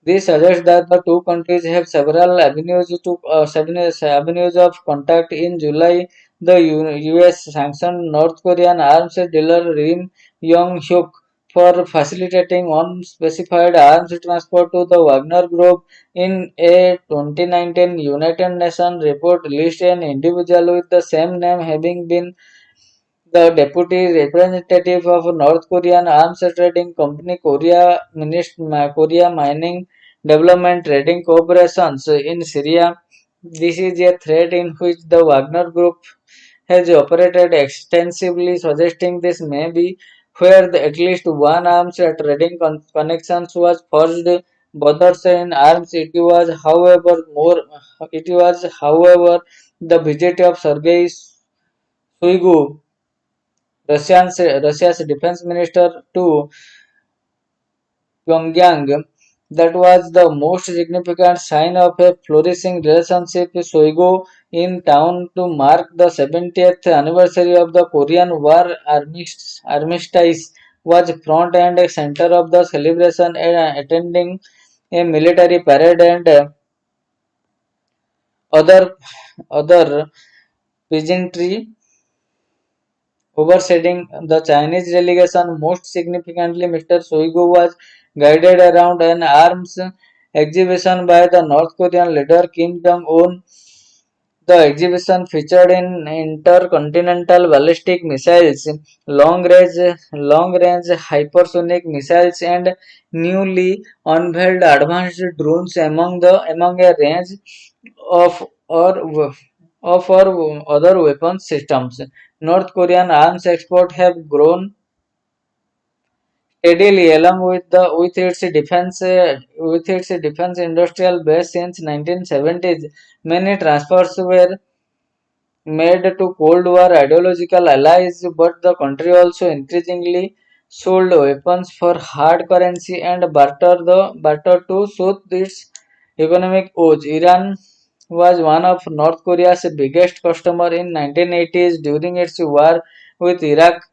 This suggests that the two countries have several avenues of contact. In July, the US sanctioned North Korean arms dealer Rim Yong Hyuk for facilitating unspecified arms transport to the Wagner Group. In a 2019 United Nations report, lists an individual with the same name having been the deputy representative of North Korean arms trading company Korea Mining Development Trading Corporations in Syria. This is a threat in which the Wagner Group has operated extensively, suggesting this may be where at least one arms trading connections was forged. Both in arms, it was, however, the visit of Sergei Shoigu, Russia's defense minister, to Pyongyang. That was the most significant sign of a flourishing relationship. Shoigu in town to mark the 70th anniversary of the Korean War armistice was front and center of the celebration, attending a military parade and other pageantry. Overseeing the Chinese delegation, most significantly, Mr. Shoigu was guided around an arms exhibition by the North Korean leader Kim Jong-un. The exhibition featured in intercontinental ballistic missiles, long-range hypersonic missiles, and newly unveiled advanced drones among a range of or or other weapons systems. North Korean arms exports have grown steadily along with its defense industrial base since 1970s. Many transfers were made to Cold War ideological allies, but the country also increasingly sold weapons for hard currency and barter to soothe its economic woes. Iran was one of North Korea's biggest customers in 1980s during its war with Iraq.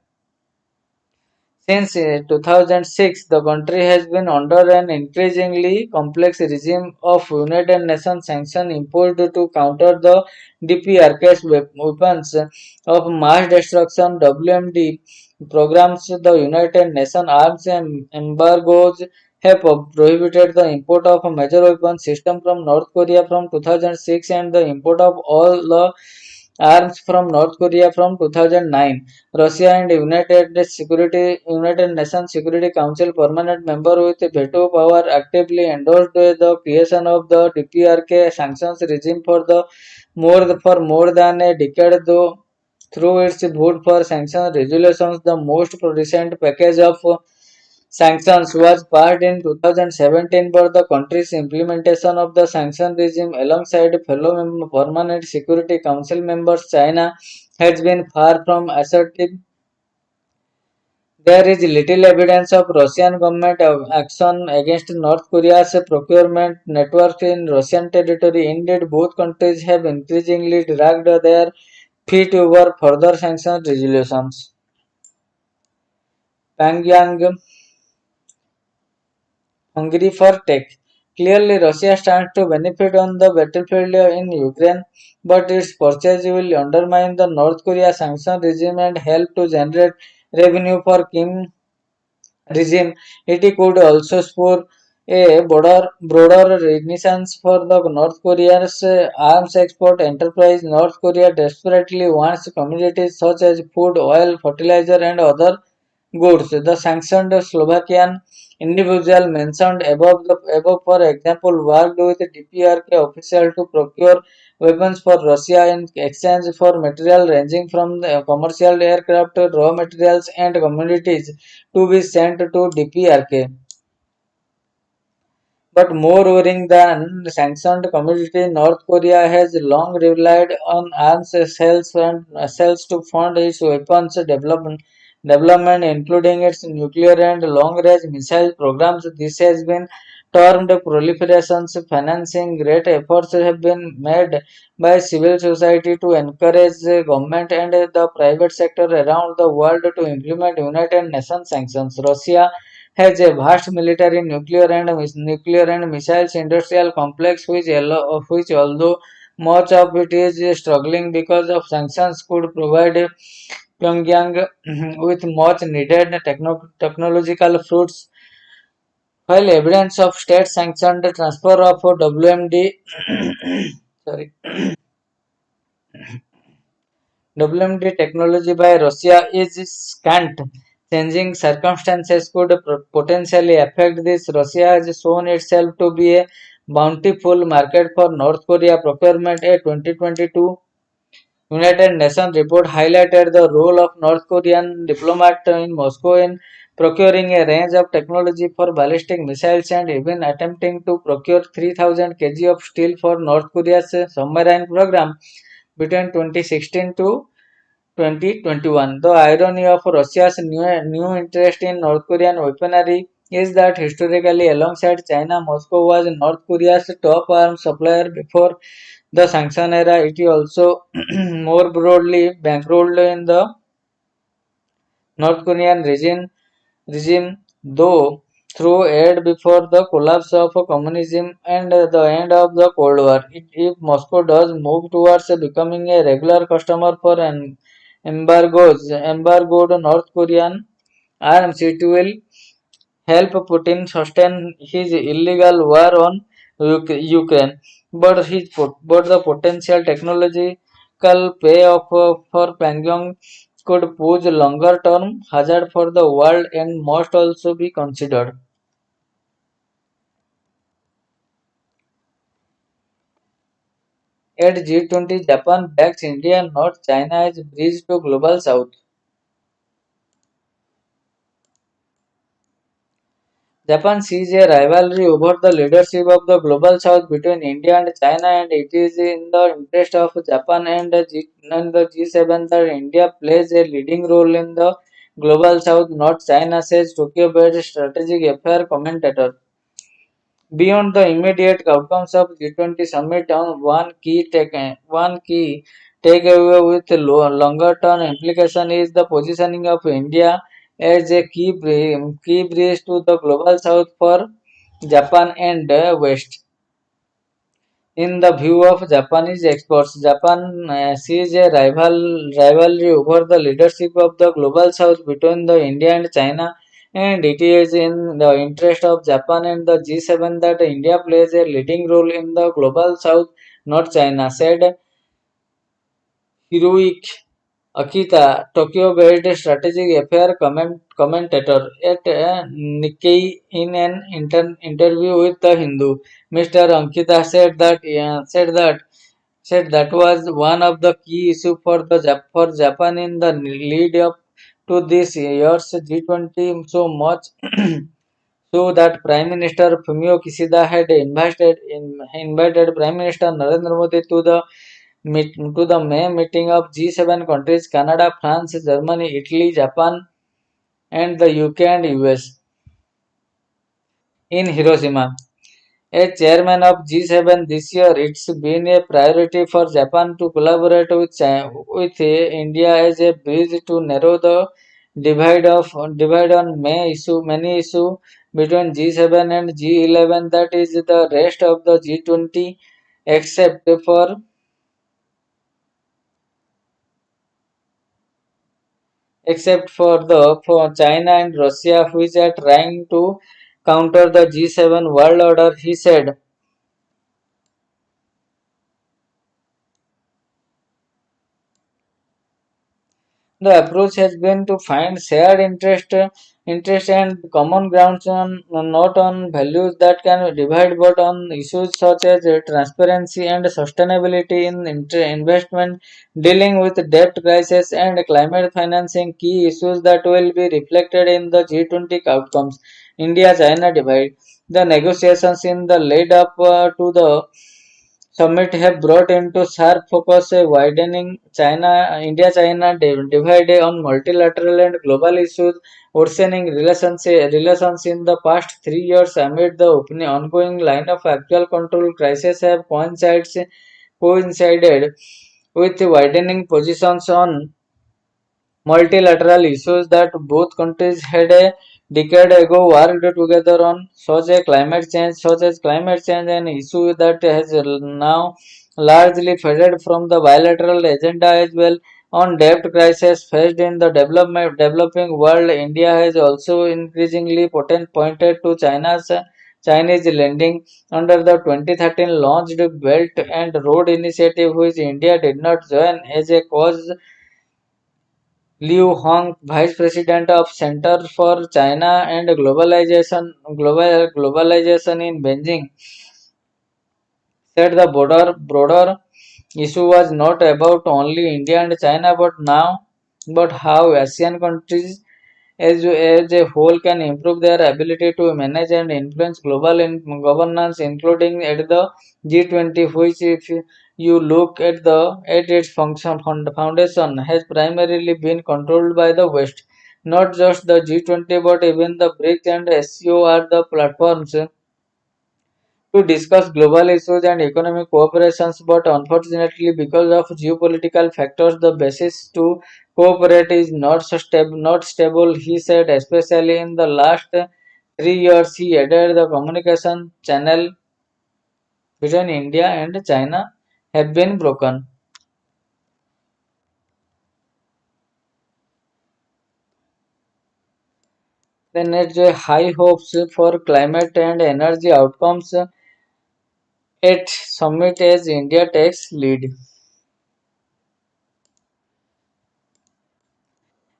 Since 2006, the country has been under an increasingly complex regime of United Nations sanctions imposed to counter the DPRK's weapons of mass destruction (WMD) programs. The United Nations arms embargoes have prohibited the import of a major weapon system from North Korea from 2006 and the import of all the arms from North Korea from 2009. Russia and United Nations Security Council permanent member with veto power actively endorsed the creation of the DPRK sanctions regime for more than a decade, though through its vote for sanction resolutions. The most recent package of sanctions was passed in 2017, but the country's implementation of the sanction regime alongside fellow permanent Security Council members China has been far from assertive. There is little evidence of Russian government action against North Korea's procurement network in Russian territory. Indeed, both countries have increasingly dragged their feet over further sanctions resolutions. Pyongyang, Hungary for tech. Clearly, Russia stands to benefit on the battlefield in Ukraine, but its purchase will undermine the North Korea sanction regime and help to generate revenue for Kim regime. It could also spur a broader renaissance for the North Korea's arms export enterprise. North Korea desperately wants commodities such as food, oil, fertilizer, and other goods. The sanctioned Slovakian individual mentioned above, for example, worked with DPRK officials to procure weapons for Russia in exchange for material ranging from the commercial aircraft, raw materials, and commodities to be sent to DPRK. But more worrying than sanctioned commodity, North Korea has long relied on arms sales to fund its development, including its nuclear and long-range missile programs. This has been termed proliferations financing. Great efforts have been made by civil society to encourage the government and the private sector around the world to implement United Nations sanctions. Russia has a vast military nuclear and missiles industrial complex which although much of it is struggling because of sanctions could provide Pyongyang with much needed technological fruits. While evidence of state sanctioned transfer of WMD sorry WMD technology by Russia is scant. Changing circumstances could potentially affect this. Russia has shown itself to be a bountiful market for North Korea procurement. A 2022 United Nations report highlighted the role of North Korean diplomats in Moscow in procuring a range of technology for ballistic missiles and even attempting to procure 3,000 kg of steel for North Korea's submarine program between 2016 to 2021. The irony of Russia's new interest in North Korean weaponry is that historically, alongside China, Moscow was North Korea's top arms supplier before the sanction era. It is also more broadly bankrolled in the North Korean regime, though through aid before the collapse of communism and the end of the Cold War. If Moscow does move towards becoming a regular customer for an embargoed North Korean arms, it will help Putin sustain his illegal war on Ukraine. But the potential technological payoff for Pyongyang could pose longer-term hazard for the world and must also be considered. At G20, Japan backs India, not China as bridge to global south. Japan sees a rivalry over the leadership of the global south between India and China, and it is in the interest of Japan and the G7 that India plays a leading role in the global south, not China, says Tokyo-based strategic affair commentator. Beyond the immediate outcomes of G20 summit, on one key takeaway with longer-term implication is the positioning of India as a key bridge to the global south for Japan and West. In the view of Japanese experts, Japan sees a rivalry over the leadership of the global south between the India and China, and it is in the interest of Japan and the G7 that India plays a leading role in the global south, not China, said Hiroyuki Akita, Tokyo-based strategic affair commentator at Nikkei in an interview with the Hindu. Mr. Ankita said that was one of the key issues for for Japan in the lead up to this year's G20 so much so that Prime Minister Fumio Kishida had invited Prime Minister Narendra Modi to the May meeting of G7 countries Canada, France, Germany, Italy, Japan, and the UK and US in Hiroshima. As chairman of G7 this year, it's been a priority for Japan to collaborate with India as a bridge to narrow the divide on many issue between G7 and G11 that is the rest of the G20 except for China and Russia, which are trying to counter the G7 world order, he said. The approach has been to find shared interest and common grounds on not on values that can divide, but on issues such as transparency and sustainability in investment, dealing with debt crisis and climate financing, key issues that will be reflected in the G20 outcomes. India-China divide. The negotiations in the lead up to the summit have brought into sharp focus a widening India-China divide on multilateral and global issues, worsening relations in the past 3 years amid the ongoing line of actual control crisis have coincided with widening positions on multilateral issues that both countries had a decade ago worked together on, such as climate change, an issue that has now largely faded from the bilateral agenda as well. On debt crisis faced in the developing world, India has also increasingly pointed to Chinese lending under the 2013 launched Belt and Road Initiative, which India did not join as a cause. Liu Hong, Vice President of Center for China and Globalization in Beijing, said the broader issue was not about only India and China, but how ASEAN countries as a whole can improve their ability to manage and influence global governance, including at the G20, you look at its foundation has primarily been controlled by the West. Not just the G20, but even the BRICS and SCO are the platforms to discuss global issues and economic cooperations, but unfortunately, because of geopolitical factors, the basis to cooperate is not stable, he said, especially in the last 3 years. He added the communication channel between India and China have been broken. Then it's high hopes for climate and energy outcomes at summit as India takes lead.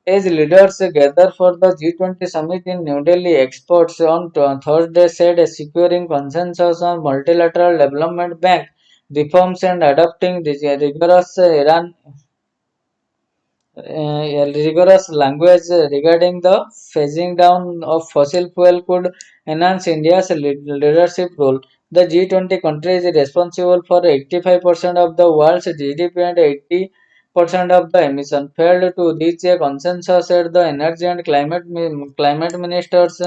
As leaders gather for the G20 summit in New Delhi, experts on Thursday said securing consensus on multilateral development bank reforms and adopting rigorous rigorous language regarding the phasing down of fossil fuel could enhance India's leadership role. The G20 countries is responsible for 85% of the world's GDP and 80% of the emission. Failed to reach a consensus at the Energy and Climate Ministers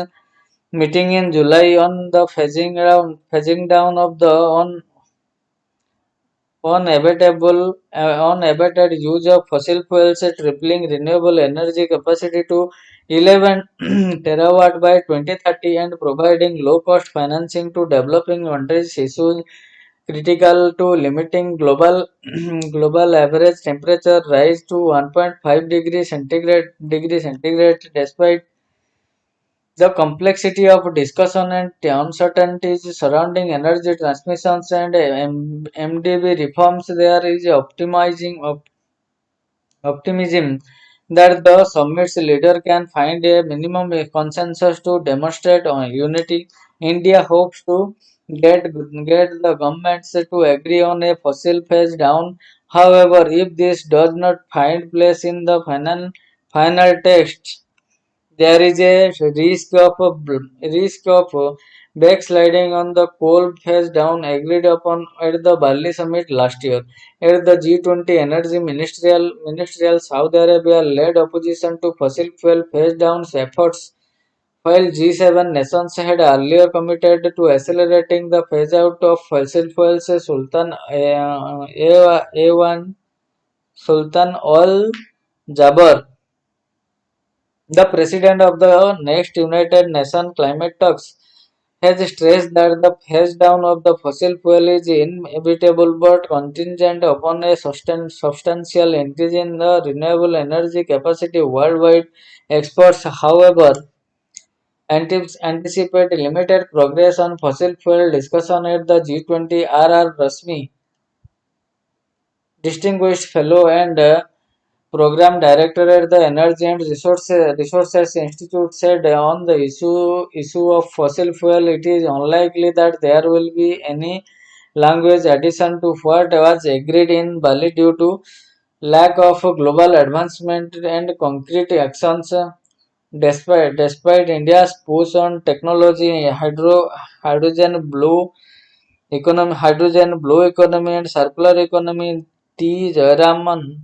meeting in July on the phasing down of the unabated use of fossil fuels, tripling renewable energy capacity to 11 terawatt by 2030 and providing low-cost financing to developing countries issues critical to limiting global average temperature rise to 1.5 degree centigrade despite the complexity of discussion and uncertainties surrounding energy transmissions and MDB reforms, there is optimism that the summit's leader can find a minimum consensus to demonstrate unity. India hopes to get the governments to agree on a fossil phase down. However, if this does not find place in the final text, there is a risk of backsliding on the coal phase down agreed upon at the Bali summit last year. At the G20 Energy Ministerial Saudi Arabia led opposition to fossil fuel phase down efforts, while G7 nations had earlier committed to accelerating the phase out of fossil fuels. A1 Sultan Al Jaber, the president of the next United Nations climate talks, has stressed that the phase down of the fossil fuel is inevitable but contingent upon a substantial increase in the renewable energy capacity worldwide. Experts, however, anticipate limited progress on fossil fuel discussion at the G20. R. Rasmi, distinguished fellow and program director at the Energy and Resources Institute, said on the issue of fossil fuel, it is unlikely that there will be any language addition to what was agreed in Bali due to lack of global advancement and concrete actions. Despite India's push on technology, hydrogen blue economy and circular economy, T. Jayaraman,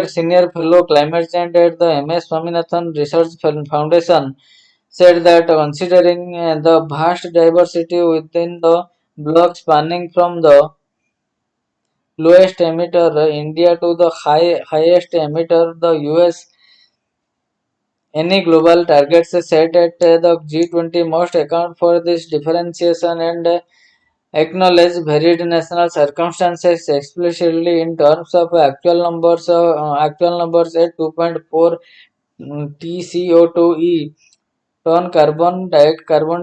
senior fellow climate change at the MS Swaminathan Research Foundation, said that considering the vast diversity within the bloc spanning from the lowest emitter India to the highest emitter the US, any global targets set at the G20 must account for this differentiation and acknowledge varied national circumstances explicitly in terms of actual numbers at 2.4 TCO2e carbon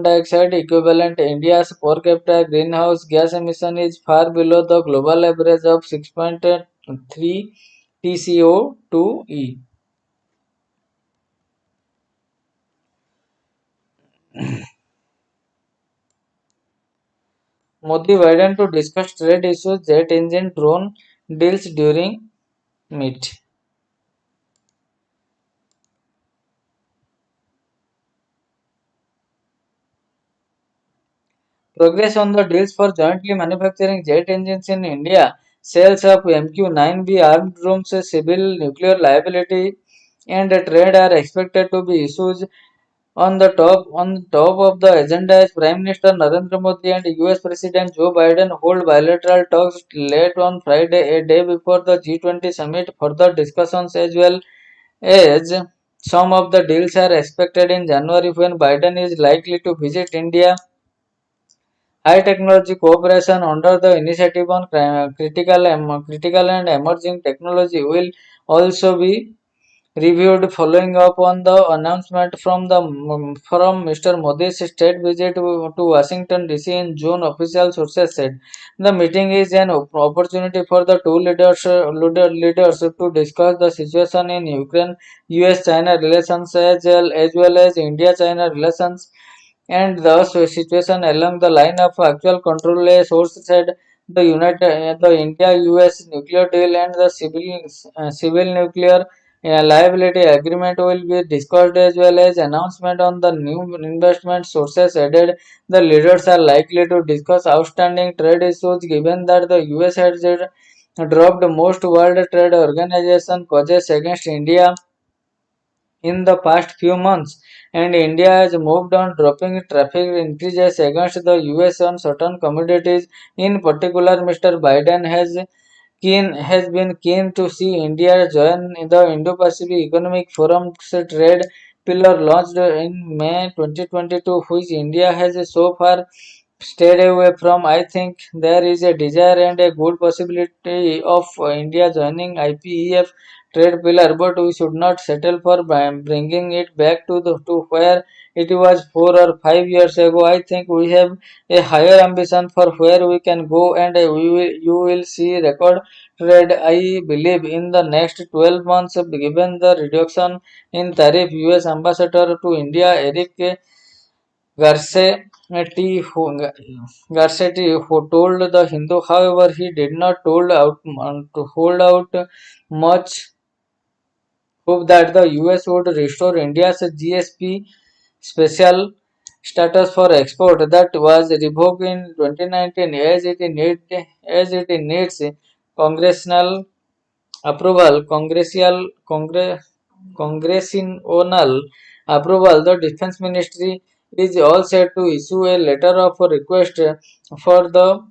dioxide equivalent. India's per capita greenhouse gas emission is far below the global average of 6.3 TCO2e. Modi widened to discuss trade issues, jet engine drone deals during meet. Progress on the deals for jointly manufacturing jet engines in India, sales of MQ-9B armed drones, civil nuclear liability, and trade are expected to be issues on top of the agenda as Prime Minister Narendra Modi and US President Joe Biden hold bilateral talks late on Friday, a day before the G20 summit. Further discussions as well as some of the deals are expected in January when Biden is likely to visit India. High technology cooperation under the initiative on critical and emerging technology will also be reviewed following up on the announcement from Mr. Modi's state visit to Washington DC in June. Official sources said the meeting is an opportunity for the two leaders to discuss the situation in Ukraine, US-China relations as well as India-China relations and the situation along the line of actual control. A source said the India-US nuclear deal and the civil nuclear liability agreement will be discussed as well as announcement on the new investment. Sources added the leaders are likely to discuss outstanding trade issues given that the US has dropped most World Trade Organization causes against India in the past few months, and India has moved on dropping traffic increases against the US on certain commodities. In particular, Mr. Biden has been keen to see India join the Indo-Pacific Economic Forum's trade pillar launched in May 2022, which India has so far stayed away from. I think there is a desire and a good possibility of India joining IPEF trade pillar, but we should not settle for bringing it back to where it was 4 or 5 years ago. I think we have a higher ambition for where we can go, and you will see record trade, I believe, in the next 12 months, given the reduction in tariff. US Ambassador to India Eric Garcetti, who told the Hindu, however, he did not to hold out much hope that the US would restore India's GSP special status for export that was revoked in 2019 as it needs congressional approval. Congressional approval. The Defense Ministry is all set to issue a letter of request for the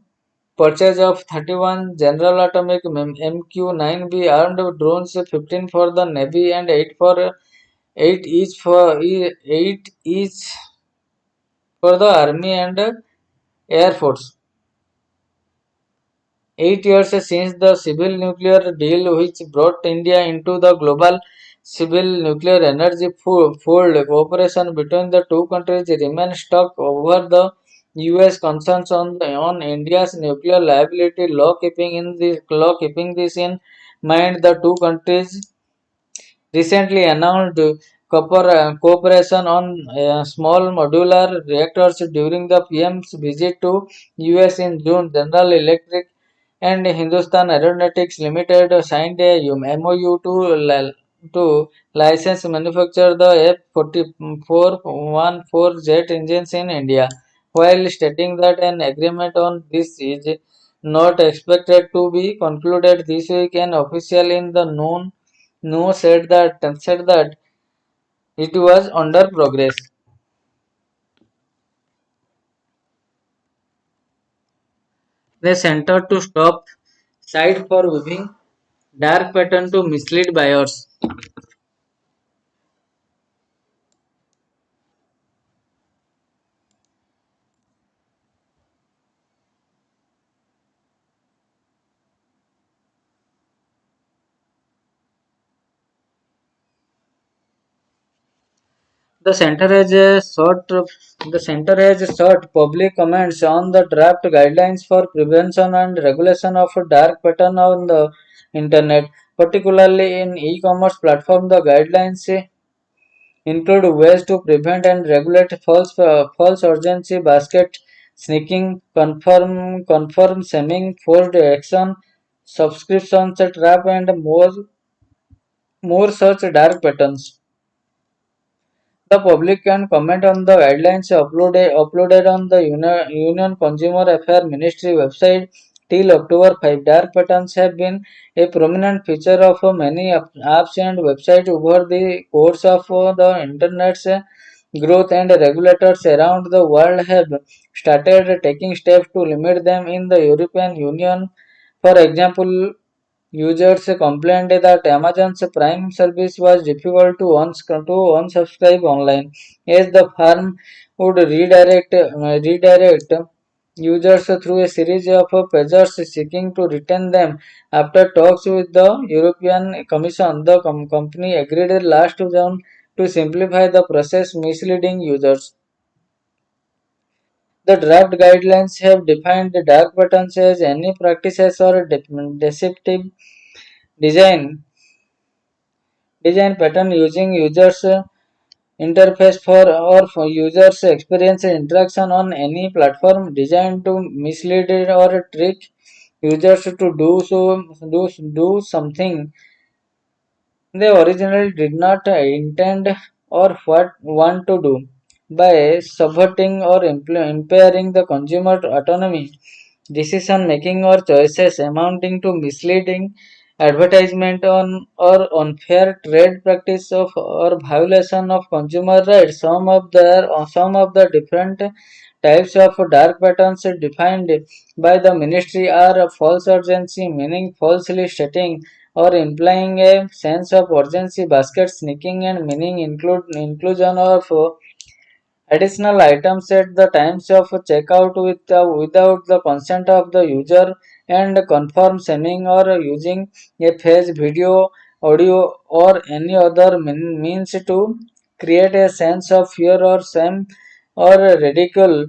purchase of 31 General Atomic MQ-9B armed drones, 15 for the Navy and 8 each for the Army and Air Force. 8 years since the civil nuclear deal, which brought India into the global civil nuclear energy fold, cooperation between the two countries remains stuck over the US concerns on India's nuclear liability law. Keeping this in mind, the two countries recently announced cooperation on small modular reactors during the PM's visit to US in June. General Electric and Hindustan Aeronautics Limited signed a MOU to license manufacture the F-4414 jet engines in India, while stating that an agreement on this is not expected to be concluded this week. An official in the known no said that it was under progress. They center to stop site for weaving dark pattern to mislead buyers. The center has sought public comments on the draft guidelines for prevention and regulation of dark pattern on the internet, particularly in e-commerce platform. The guidelines include ways to prevent and regulate false urgency basket sneaking, confirm semming, forced action, subscriptions trap, and more such dark patterns. The public can comment on the guidelines uploaded on the Union Consumer Affairs Ministry website till October 5. Dark patterns have been a prominent feature of many apps and websites over the course of the Internet's growth, and regulators around the world have started taking steps to limit them in the European Union. For example, users complained that Amazon's Prime service was difficult to unsubscribe online, as the firm would redirect users through a series of pages seeking to return them. After talks with the European Commission, the company agreed last June to simplify the process, misleading users. The draft guidelines have defined the dark patterns as any practices or deceptive design design pattern using users interface for users experience interaction on any platform designed to mislead or trick users to do something they originally did not intend or what want to do. By subverting or impairing the consumer autonomy, decision making or choices amounting to misleading advertisement on or unfair trade practice of or violation of consumer rights. Some of the different types of dark patterns defined by the ministry are false urgency, meaning falsely stating or implying a sense of urgency, basket sneaking, and meaning inclusion of additional items at the times of checkout without the consent of the user, and confirm sending or using a face, video, audio, or any other means to create a sense of fear or shame or ridicule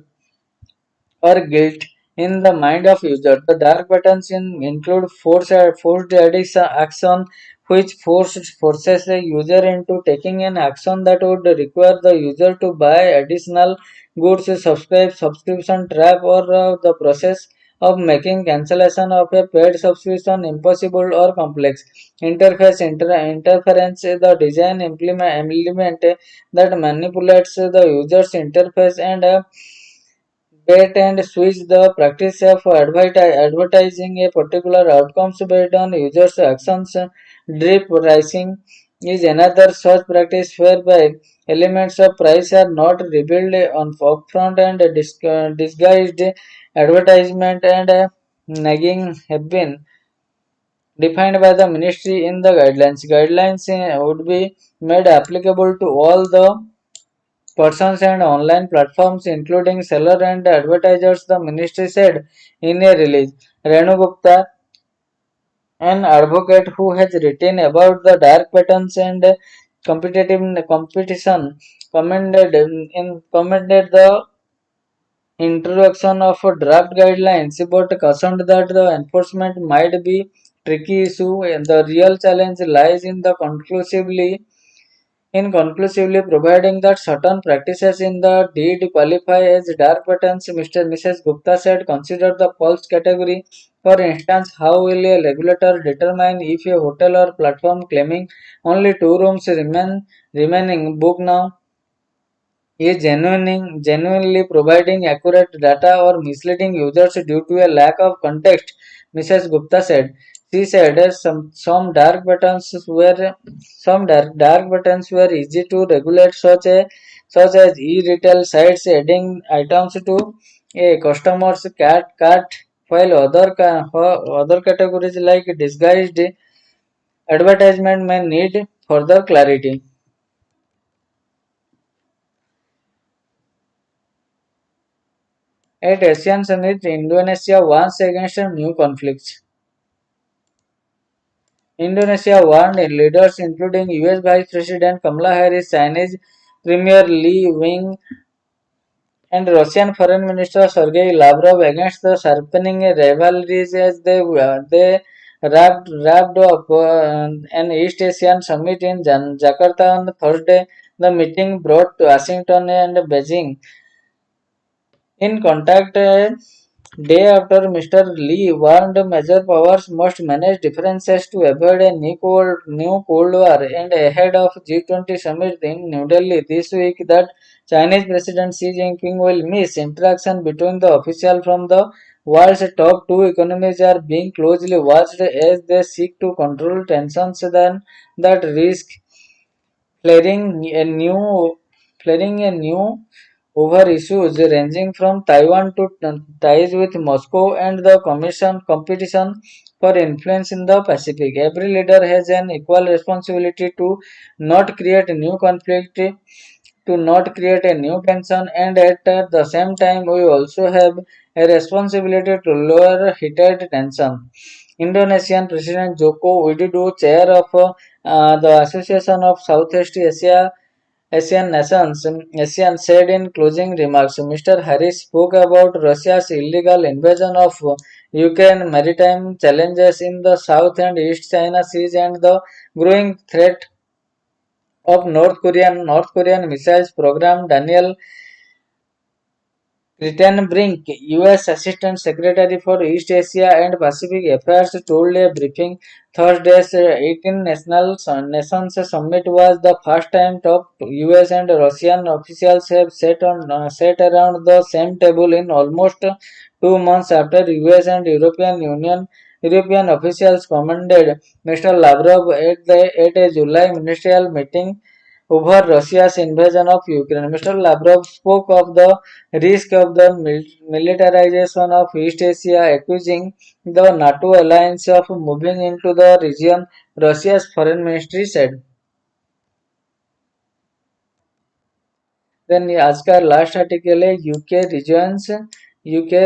or guilt in the mind of user. The dark patterns include forced action, which forces a user into taking an action that would require the user to buy additional goods, subscription trap, or the process of making cancellation of a paid subscription impossible or complex. Interference is the design element that manipulates the user's interface and bait and switch. The practice of advertising a particular outcomes based on users' actions. Drip pricing is another such practice whereby elements of price are not revealed on upfront, and disguised advertisement and nagging have been defined by the ministry in the guidelines. Guidelines would be made applicable to all the persons and online platforms, including sellers and advertisers, the ministry said in a release. Renu Gupta, an advocate who has written about the dark patterns and competitive competition, commended the introduction of draft guidelines, but cautioned that the enforcement might be tricky issue. The real challenge lies in conclusively providing that certain practices in the deed qualify as dark patterns. Mrs. Gupta said, consider the pulse category. For instance, how will a regulator determine if a hotel or platform claiming only two rooms remaining book now is genuinely providing accurate data or misleading users due to a lack of context, Mrs. Gupta said. She said some dark buttons were easy to regulate, such as e-retail sites adding items to a customer's cart, while other categories like disguised advertisement may need further clarity. At Asian Summit, Indonesia warns against new conflicts. Indonesia warned leaders including US Vice President Kamala Harris, Chinese Premier Li Wing, and Russian Foreign Minister Sergei Lavrov against the sharpening rivalries as they wrapped up an East Asian summit in Jakarta on Thursday. The meeting brought Washington and Beijing in contact Day after Mr. Lee warned major powers must manage differences to avoid a new Cold War, and ahead of G20 summit in New Delhi this week that Chinese President Xi Jinping will miss interaction between the officials from the world's top two economies are being closely watched as they seek to control tensions that risk flaring a new flaring a new over issues ranging from Taiwan to ties with Moscow and the Commission competition for influence in the Pacific. Every leader has an equal responsibility to not create a new conflict, to not create a new tension, and at the same time, we also have a responsibility to lower heated tension. Indonesian President Joko Widodo, chair of the Association of Southeast Asian nations, ASEAN said in closing remarks, Mr. Harris spoke about Russia's illegal invasion of Ukraine, maritime challenges in the South and East China Seas, and the growing threat of North Korean missiles program. Daniel Crittenbrink, U.S. Assistant Secretary for East Asia and Pacific Affairs, told a briefing Thursday's 18 nations summit was the first time top U.S. and Russian officials have sat around the same table in almost 2 months after U.S. and European officials commended Mr. Lavrov at a July ministerial meeting over Russia's invasion of Ukraine. Mr. Lavrov spoke of the risk of the militarization of East Asia, accusing the NATO alliance of moving into the region, Russia's foreign ministry said. Then आज का last article है UK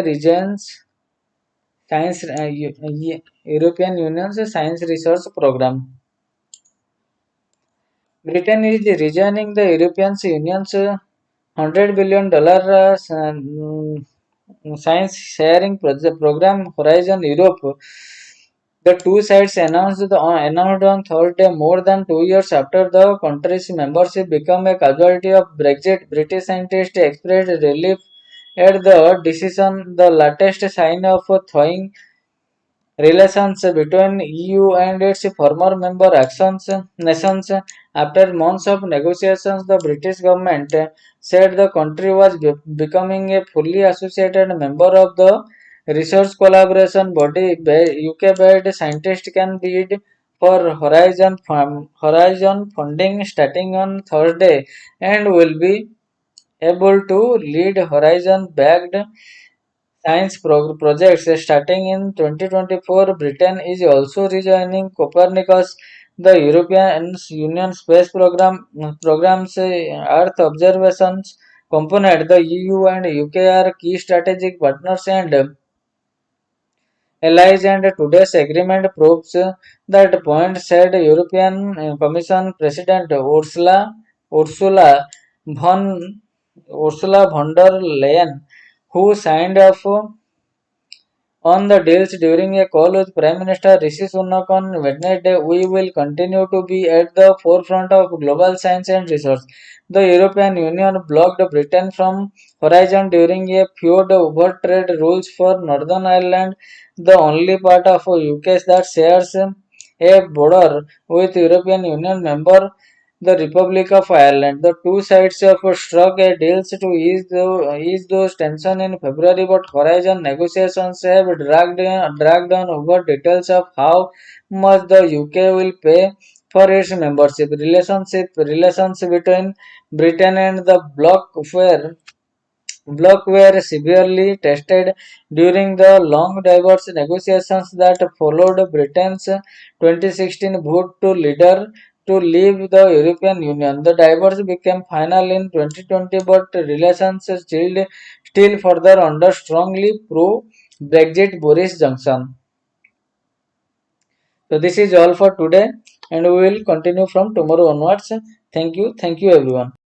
rejoins science European union से science research programme. Britain is rejoining the European Union's $100 billion science sharing program Horizon Europe. The two sides announced on Thursday, more than 2 years after the country's membership became a casualty of Brexit. British scientists expressed relief at the decision, the latest sign of thawing relations between EU and its former nations. After months of negotiations, the British government said the country was becoming a fully associated member of the research collaboration body. UK-based scientists can bid for Horizon funding starting on Thursday and will be able to lead Horizon-backed science projects starting in 2024. Britain is also rejoining Copernicus, the European Union space program's Earth observations component. The EU and UK are key strategic partners and allies, and today's agreement proves that point, said European Commission President Ursula von der Leyen, who signed off on the deals during a call with Prime Minister Rishi Sunak on Wednesday. We will continue to be at the forefront of global science and research. The European Union blocked Britain from Horizon during a feud over trade rules for Northern Ireland, the only part of UK that shares a border with European Union member the Republic of Ireland. The two sides have struck a deal to ease those tensions in February, but Horizon negotiations have dragged on over details of how much the UK will pay for its membership. Relations between Britain and the bloc were severely tested during the long diverse negotiations that followed Britain's 2016 vote to leave the European Union. The divorce became final in 2020, but relations still further under strongly pro-Brexit Boris Johnson. So this is all for today, and we will continue from tomorrow onwards. Thank you everyone.